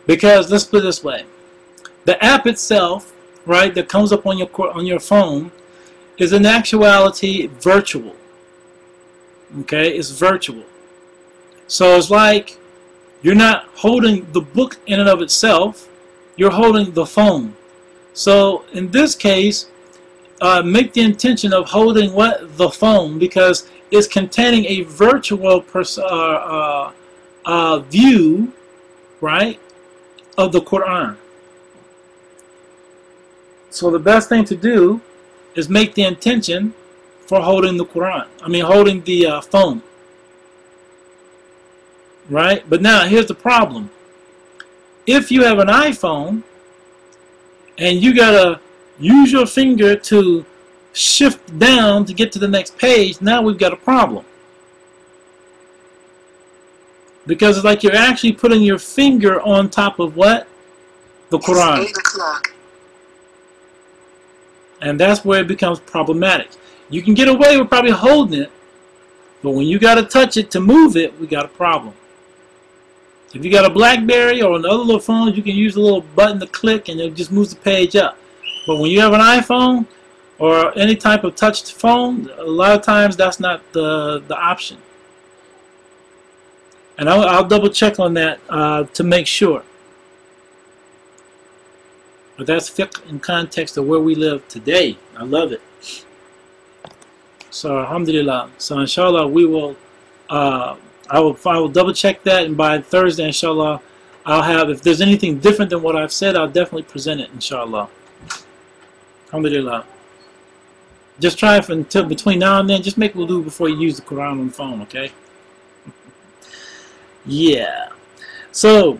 because let's put it this way, the app itself, right, that comes up on your phone, is in actuality virtual. Okay, it's virtual. So it's like you're not holding the book in and of itself, you're holding the phone. So in this case, make the intention of holding what? The phone, because it's containing a virtual view, right, of the Quran. So the best thing to do is make the intention for holding the Quran. I mean, holding the phone. Right? But now, here's the problem. If you have an iPhone, and you gotta use your finger to shift down to get to the next page, now we've got a problem. Because it's like you're actually putting your finger on top of what? The Quran. It's 8 o'clock. And that's where it becomes problematic. You can get away with probably holding it, but when you got to touch it to move it, we got a problem. If you got a BlackBerry or another little phone, you can use a little button to click and it just moves the page up. But when you have an iPhone or any type of touched phone, a lot of times that's not the option. And I'll double check on that to make sure. But that's fiqh in context of where we live today. I love it. So alhamdulillah. So inshallah we will I will double check that, and by Thursday inshallah I'll have, if there's anything different than what I've said, I'll definitely present it, inshallah. Alhamdulillah. Just try it until between now and then. Just make wudu before you use the Quran on the phone, okay? Yeah. So,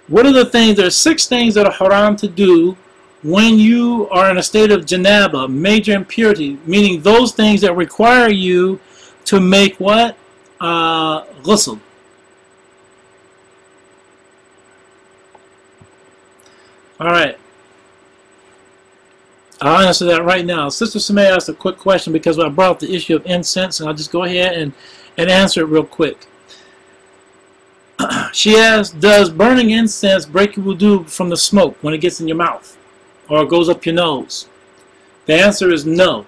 what are the things? There are 6 things that are haram to do when you are in a state of janaba, major impurity, meaning those things that require you to make what? Ghusl. Alright. I'll answer that right now. Sister Samay asked a quick question because I brought up the issue of incense, and I'll just go ahead and answer it real quick. She asked, does burning incense break your wudu from the smoke when it gets in your mouth or it goes up your nose? The answer is no.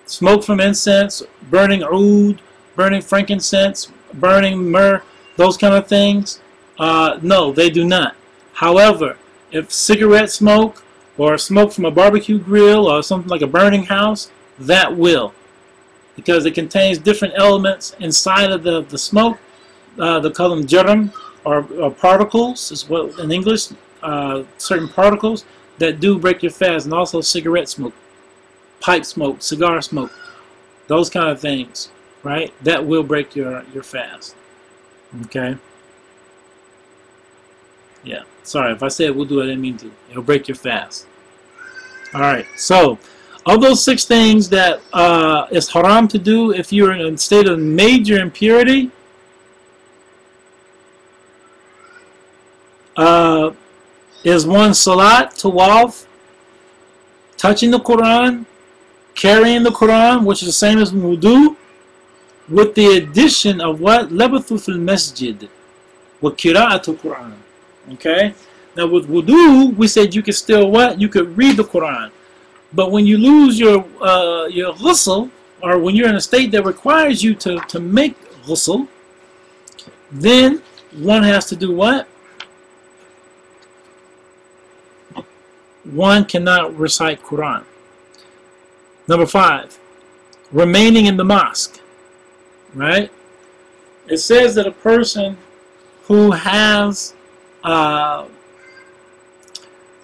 Smoke from incense, burning oud, burning frankincense, burning myrrh, those kind of things, no, they do not. However, if cigarette smoke or smoke from a barbecue grill or something like a burning house, that will. Because it contains different elements inside of the smoke. They call them jaram, or particles, is what in English, certain particles that do break your fast, and also cigarette smoke, pipe smoke, cigar smoke, those kind of things, right? That will break your fast. Okay? Yeah. Sorry, if I said we'll do it, I didn't mean to. It'll break your fast. Alright, so of those 6 things that is haram to do if you're in a state of major impurity, is 1 salat, tawaf, touching the Quran, carrying the Quran, which is the same as wudu, with the addition of what? Labathu fil masjid, wa qira'atul Quran. Okay? Now with wudu, we said you could still what? You could read the Quran. But when you lose your ghusl, or when you're in a state that requires you to make ghusl, then one has to do what? One cannot recite Quran. Number 5, remaining in the mosque. Right? It says that a person who has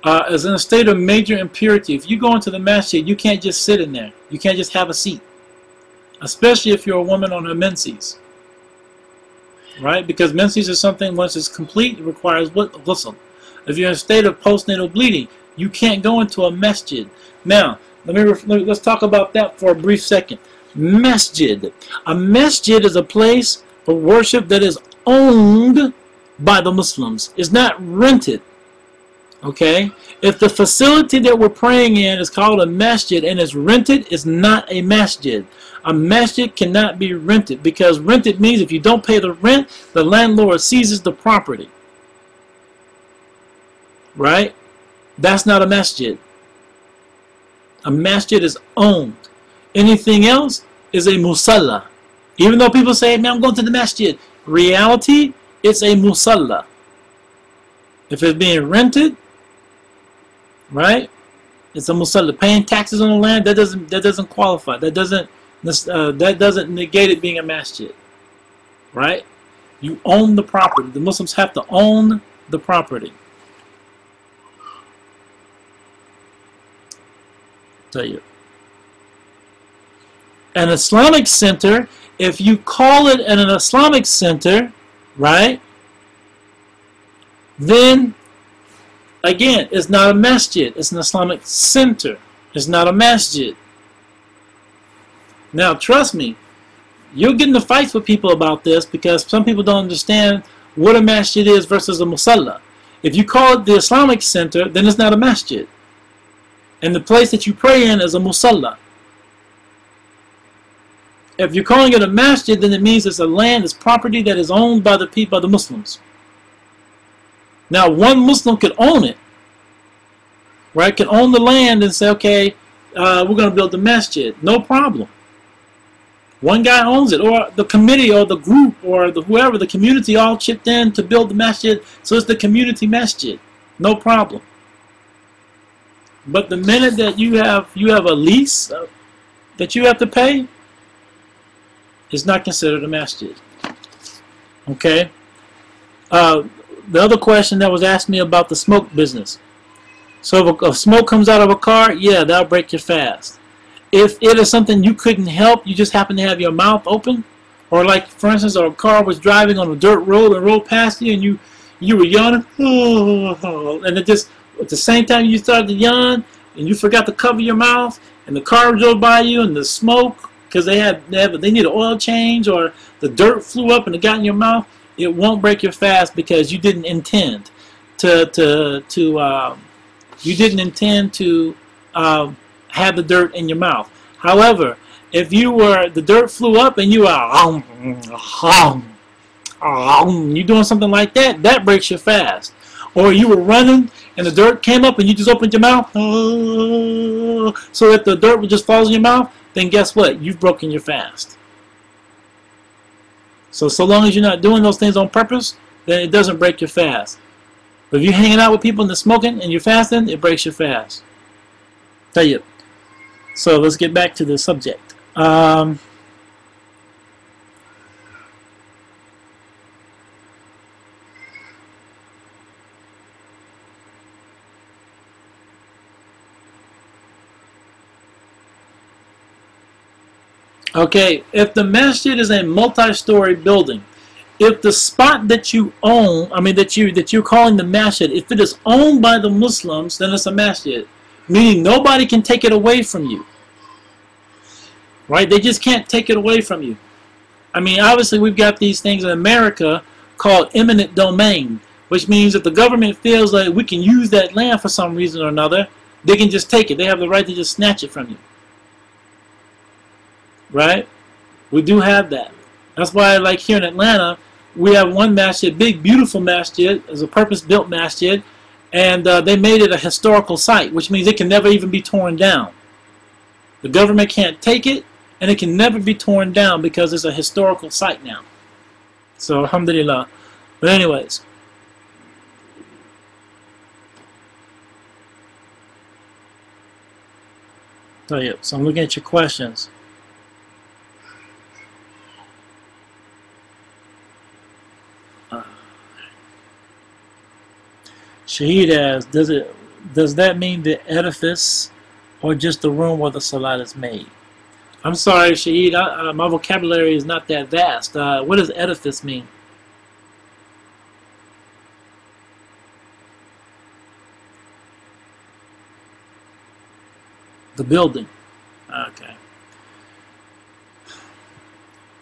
is in a state of major impurity. If you go into the masjid, you can't just sit in there. You can't just have a seat. Especially if you're a woman on her menses. Right? Because menses is something, once it's complete, it requires what? Ghusl. If you're in a state of postnatal bleeding, you can't go into a masjid. Now, let's talk about that for a brief second. Masjid. A masjid is a place of worship that is owned by the Muslims. It's not rented. Okay? If the facility that we're praying in is called a masjid and is rented, it's not a masjid. A masjid cannot be rented, because rented means if you don't pay the rent, the landlord seizes the property. Right? That's not a masjid. A masjid is owned. Anything else is a musalla. Even though people say, man, I'm going to the masjid. Reality, it's a musalla. If it's being rented, right? It's a musalla. Paying taxes on the land, that doesn't qualify. That doesn't negate it being a masjid. Right? You own the property. The Muslims have to own the property. Tell you. An Islamic center, if you call it an Islamic center, right, then again, it's not a masjid. It's an Islamic center. It's not a masjid. Now, trust me, you'll get into fights with people about this, because some people don't understand what a masjid is versus a musalla. If you call it the Islamic center, then it's not a masjid. And the place that you pray in is a musalla. If you're calling it a masjid, then it means it's a land, it's property that is owned by the people, by the Muslims. Now, one Muslim could own it, right? Can own the land and say, okay, we're going to build the masjid. No problem. One guy owns it, or the committee, or the group, or whoever, the community all chipped in to build the masjid, so it's the community masjid. No problem. But the minute that you have a lease that you have to pay, it's not considered a masjid. Okay? Uh, the other question that was asked me about the smoke business. So if smoke comes out of a car, yeah, that'll break your fast. If it is something you couldn't help, you just happen to have your mouth open, or like for instance, a car was driving on a dirt road and rolled past you, and you were yawning, and it just at the same time you started to yawn, and you forgot to cover your mouth, and the car drove by you, and the smoke because they need an oil change, or the dirt flew up and it got in your mouth, it won't break your fast because you didn't intend to you didn't intend to have the dirt in your mouth. However, if the dirt flew up and you are you doing something like that, that breaks your fast. Or you were running and the dirt came up and you just opened your mouth so that the dirt just falls in your mouth, then guess what? You've broken your fast. So long as you're not doing those things on purpose, then it doesn't break your fast. But if you're hanging out with people and they're smoking and you're fasting, it breaks your fast. Tell you. So let's get back to the subject. Okay, if the masjid is a multi-story building, if the spot that you own, that you're calling the masjid, if it is owned by the Muslims, then it's a masjid, meaning nobody can take it away from you. Right? They just can't take it away from you. Obviously we've got these things in America called eminent domain, which means if the government feels like we can use that land for some reason or another, they can just take it. They have the right to just snatch it from you. Right? We do have that. That's why, like here in Atlanta, we have one masjid, big, beautiful masjid, as a purpose-built masjid, and they made it a historical site, which means it can never even be torn down. The government can't take it, and it can never be torn down because it's a historical site now. So, alhamdulillah. But anyways. So I'm looking at your questions. Shaheed asks, does that mean the edifice or just the room where the salat is made? I'm sorry, Shaheed, my vocabulary is not that vast. What does edifice mean? The building. Okay.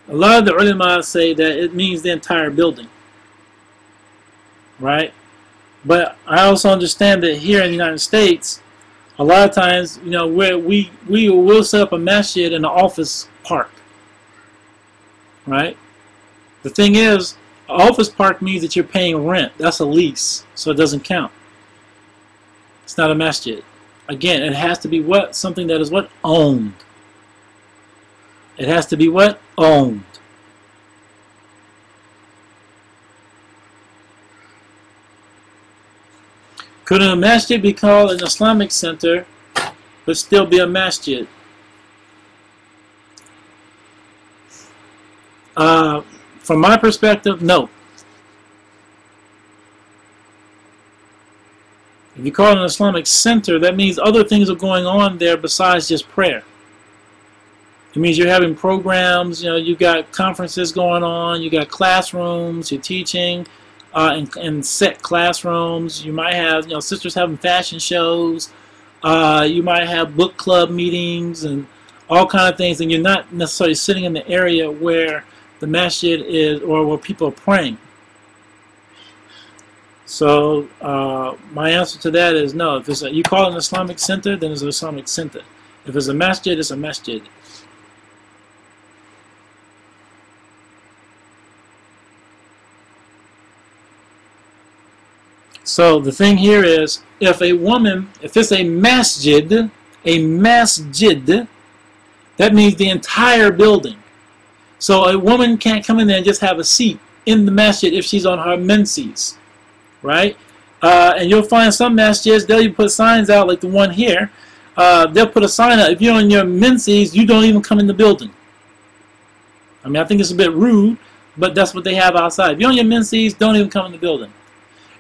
A lot of the ulama say that it means the entire building. Right? But I also understand that here in the United States, a lot of times, where we will set up a masjid in an office park. Right? The thing is, an office park means that you're paying rent. That's a lease, so it doesn't count. It's not a masjid. Again, it has to be what? Something that is what? Owned. It has to be what? Owned. Could a masjid be called an Islamic center but still be a masjid? From my perspective, no. If you call it an Islamic center, that means other things are going on there besides just prayer. It means you're having programs, you got conferences going on, you got classrooms, you're teaching in set classrooms. You might have, sisters having fashion shows. You might have book club meetings and all kind of things, and you're not necessarily sitting in the area where the masjid is or where people are praying. So my answer to that is no. If you call it an Islamic center, then it's an Islamic center. If it's a masjid, it's a masjid. So the thing here is, if it's a masjid, that means the entire building. So a woman can't come in there and just have a seat in the masjid if she's on her menses, right? And you'll find some masjids, they'll even put signs out like the one here. They'll put a sign out, if you're on your menses, you don't even come in the building. I think it's a bit rude, but that's what they have outside. If you're on your menses, don't even come in the building.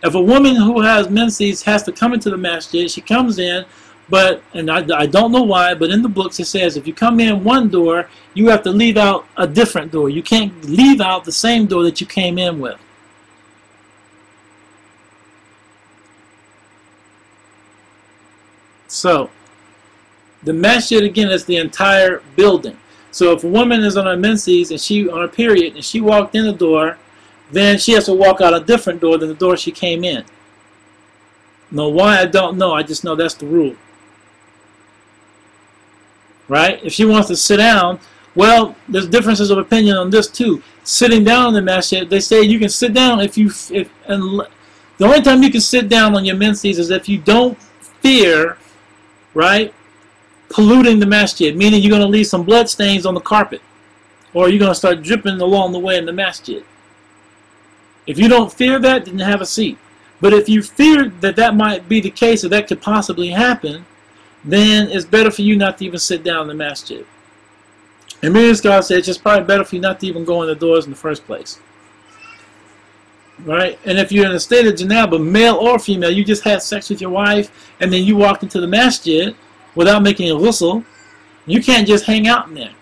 If a woman who has menses has to come into the masjid, she comes in, but, and I don't know why, but in the books it says if you come in one door, you have to leave out a different door. You can't leave out the same door that you came in with. So, the masjid again is the entire building. So if a woman is on her menses and she on her period and she walked in the door, then she has to walk out a different door than the door she came in. Now why, I don't know. I just know that's the rule. Right? If she wants to sit down, well, there's differences of opinion on this too. Sitting down in the masjid, they say you can sit down if and the only time you can sit down on your menses is if you don't fear, right, polluting the masjid, meaning you're going to leave some blood stains on the carpet, or you're going to start dripping along the way in the masjid. If you don't fear that, then have a seat. But if you fear that that might be the case, or that could possibly happen, then it's better for you not to even sit down in the masjid. And many scholars say it's just probably better for you not to even go in the doors in the first place. Right? And if you're in a state of janaba, male or female, you just had sex with your wife, and then you walked into the masjid without making a ghusl, you can't just hang out in there.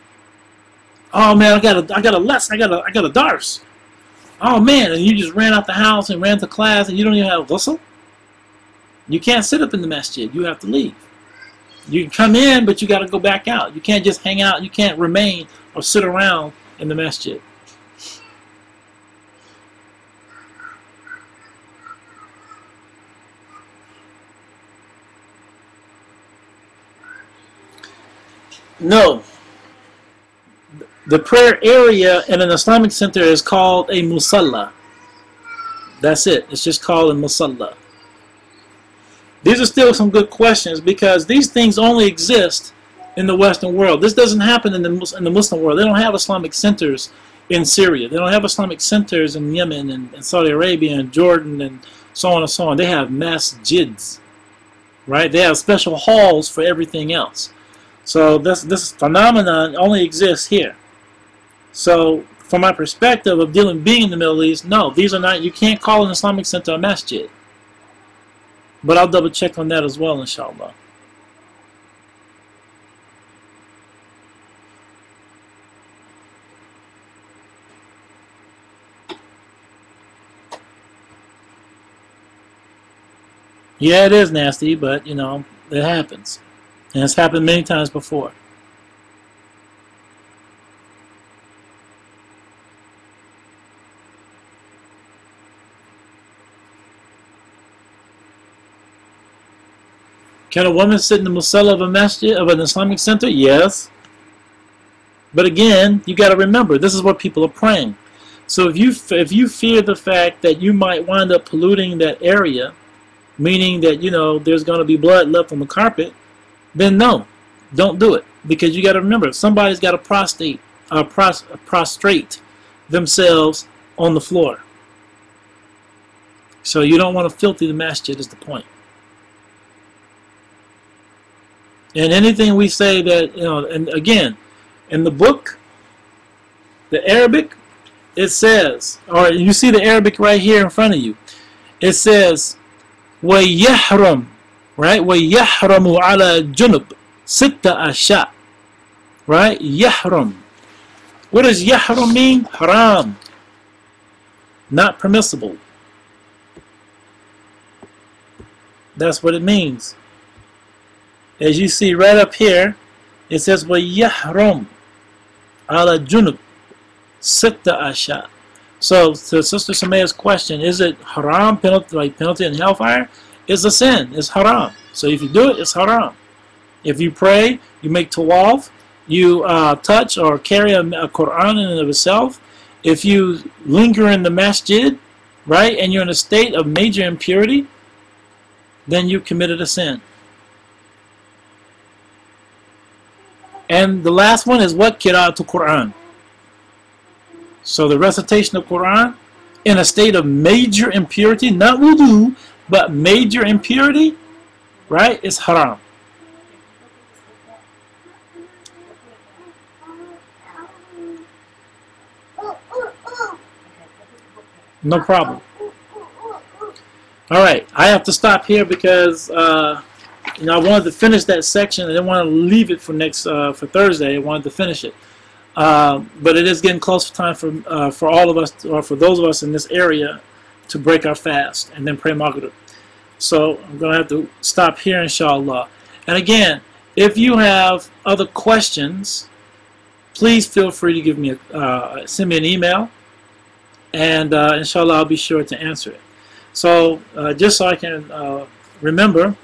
Oh man, I got a dars. Oh man, and you just ran out the house and ran to class and you don't even have a ghusl? You can't sit up in the masjid. You have to leave. You can come in, but you got to go back out. You can't just hang out. You can't remain or sit around in the masjid. No. The prayer area in an Islamic center is called a musalla. That's it. It's just called a musalla. These are still some good questions because these things only exist in the Western world. This doesn't happen in the Muslim world. They don't have Islamic centers in Syria. They don't have Islamic centers in Yemen and Saudi Arabia and Jordan and so on and so on. They have masjids, right? They have special halls for everything else. So this phenomenon only exists here. So from my perspective of being in the Middle East, no, these are not, you can't call an Islamic center a masjid. But I'll double check on that as well, inshallah. Yeah, it is nasty, but you know, it happens. And it's happened many times before. Can a woman sit in the musalla of a masjid, of an Islamic center? Yes. But again, you got to remember, this is where people are praying. So if you fear the fact that you might wind up polluting that area, meaning that, you know, there's going to be blood left on the carpet, then no, don't do it. Because you got to remember, somebody's got to prostrate themselves on the floor. So you don't want to filthy the masjid is the point. And anything we say that, you know, and again, in the book, the Arabic, it says, or you see the Arabic right here in front of you. It says, وَيَحْرَمْ, right? وَيَحْرَمُ عَلَى جُنُبْ سِتَّ أَشَاء, right? يَحْرَمْ. What does يَحْرَمْ mean? Haram. Not permissible. That's what it means. As you see right up here, it says وَيَحْرَمْ عَلَى جُنُبْ سِتَّ أَشَاء. So to Sister Samaya's question, is it haram, penalty, like penalty in hellfire? It's a sin. It's haram. So if you do it, it's haram. If you pray, you make tawaf, you touch or carry a Quran in and of itself, if you linger in the masjid, right, and you're in a state of major impurity, then you committed a sin. And the last one is what? Qira'atu Quran. So the recitation of Quran in a state of major impurity, not wudu, but major impurity, right, is haram. No problem. All right, I have to stop here because I wanted to finish that section. I didn't want to leave it for for Thursday. I wanted to finish it, but it is getting close to time for all of us, or for those of us in this area, to break our fast and then pray Maghrib. So I'm going to have to stop here, inshallah. And again, if you have other questions, please feel free to give me send me an email, and inshallah I'll be sure to answer it. So just so I can remember,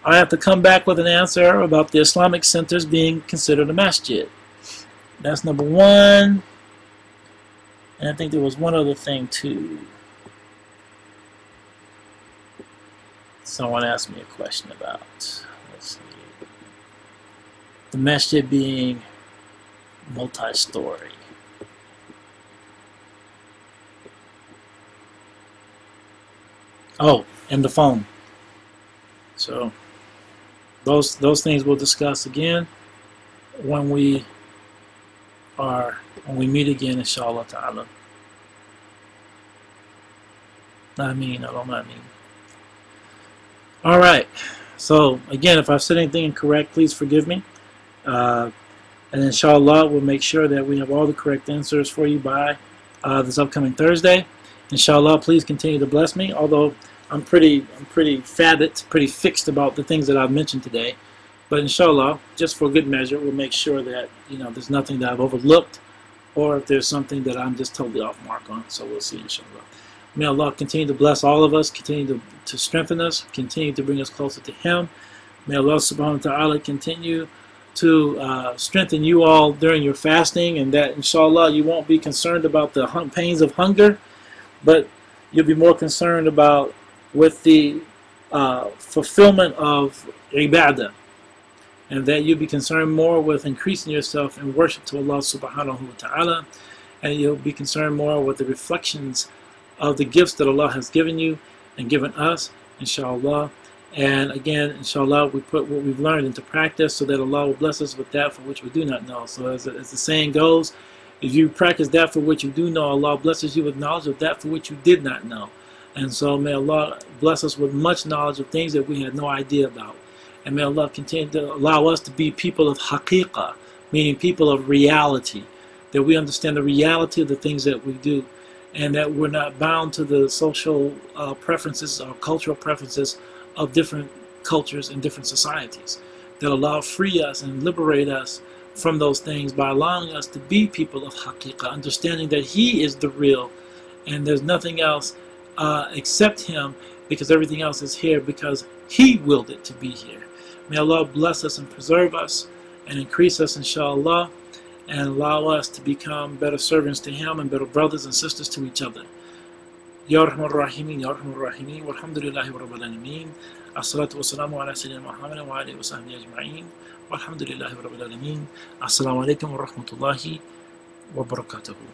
I have to come back with an answer about the Islamic centers being considered a masjid. That's number one. And I think there was one other thing too. Someone asked me a question about, let's see, the masjid being multi-story. Oh, and the phone. So those things we'll discuss again when we meet again, inshallah ta'ala. I mean. All right. So again, if I've said anything incorrect, please forgive me. And inshallah, we'll make sure that we have all the correct answers for you by this upcoming Thursday. Inshallah, please continue to bless me. Although I'm pretty fixed about the things that I've mentioned today. But inshallah, just for good measure, we'll make sure that there's nothing that I've overlooked, or if there's something that I'm just totally off mark on. So we'll see, inshallah. May Allah continue to bless all of us, continue to strengthen us, continue to bring us closer to Him. May Allah subhanahu wa ta'ala continue to strengthen you all during your fasting, and that inshallah you won't be concerned about the pains of hunger, but you'll be more concerned about with the fulfillment of ibadah, and that you'll be concerned more with increasing yourself in worship to Allah subhanahu wa ta'ala, and you'll be concerned more with the reflections of the gifts that Allah has given you and given us, inshallah. And again, inshallah, we put what we've learned into practice so that Allah will bless us with that for which we do not know. So as the saying goes, if you practice that for which you do know, Allah blesses you with knowledge of that for which you did not know. And so may Allah bless us with much knowledge of things that we had no idea about. And may Allah continue to allow us to be people of haqiqah, meaning people of reality, that we understand the reality of the things that we do, and that we're not bound to the social preferences or cultural preferences of different cultures and different societies. That Allah free us and liberate us from those things by allowing us to be people of haqiqah, understanding that He is the real, and there's nothing else except Him, because everything else is here because He willed it to be here. May Allah bless us and preserve us and increase us, inshallah, and allow us to become better servants to Him and better brothers and sisters to each other. Ya Rahman Rahimin, Ya Rahman Rahimin, walhamdulillahi wa rabbil alameen. As-salatu wa-salamu ala Sayyidina Muhammad wa alihi wa sahbihi ajma'in. Walhamdulillahi wa rabbil alameen. Assalamu alaikum wa rahmatullahi wa barakatuhu.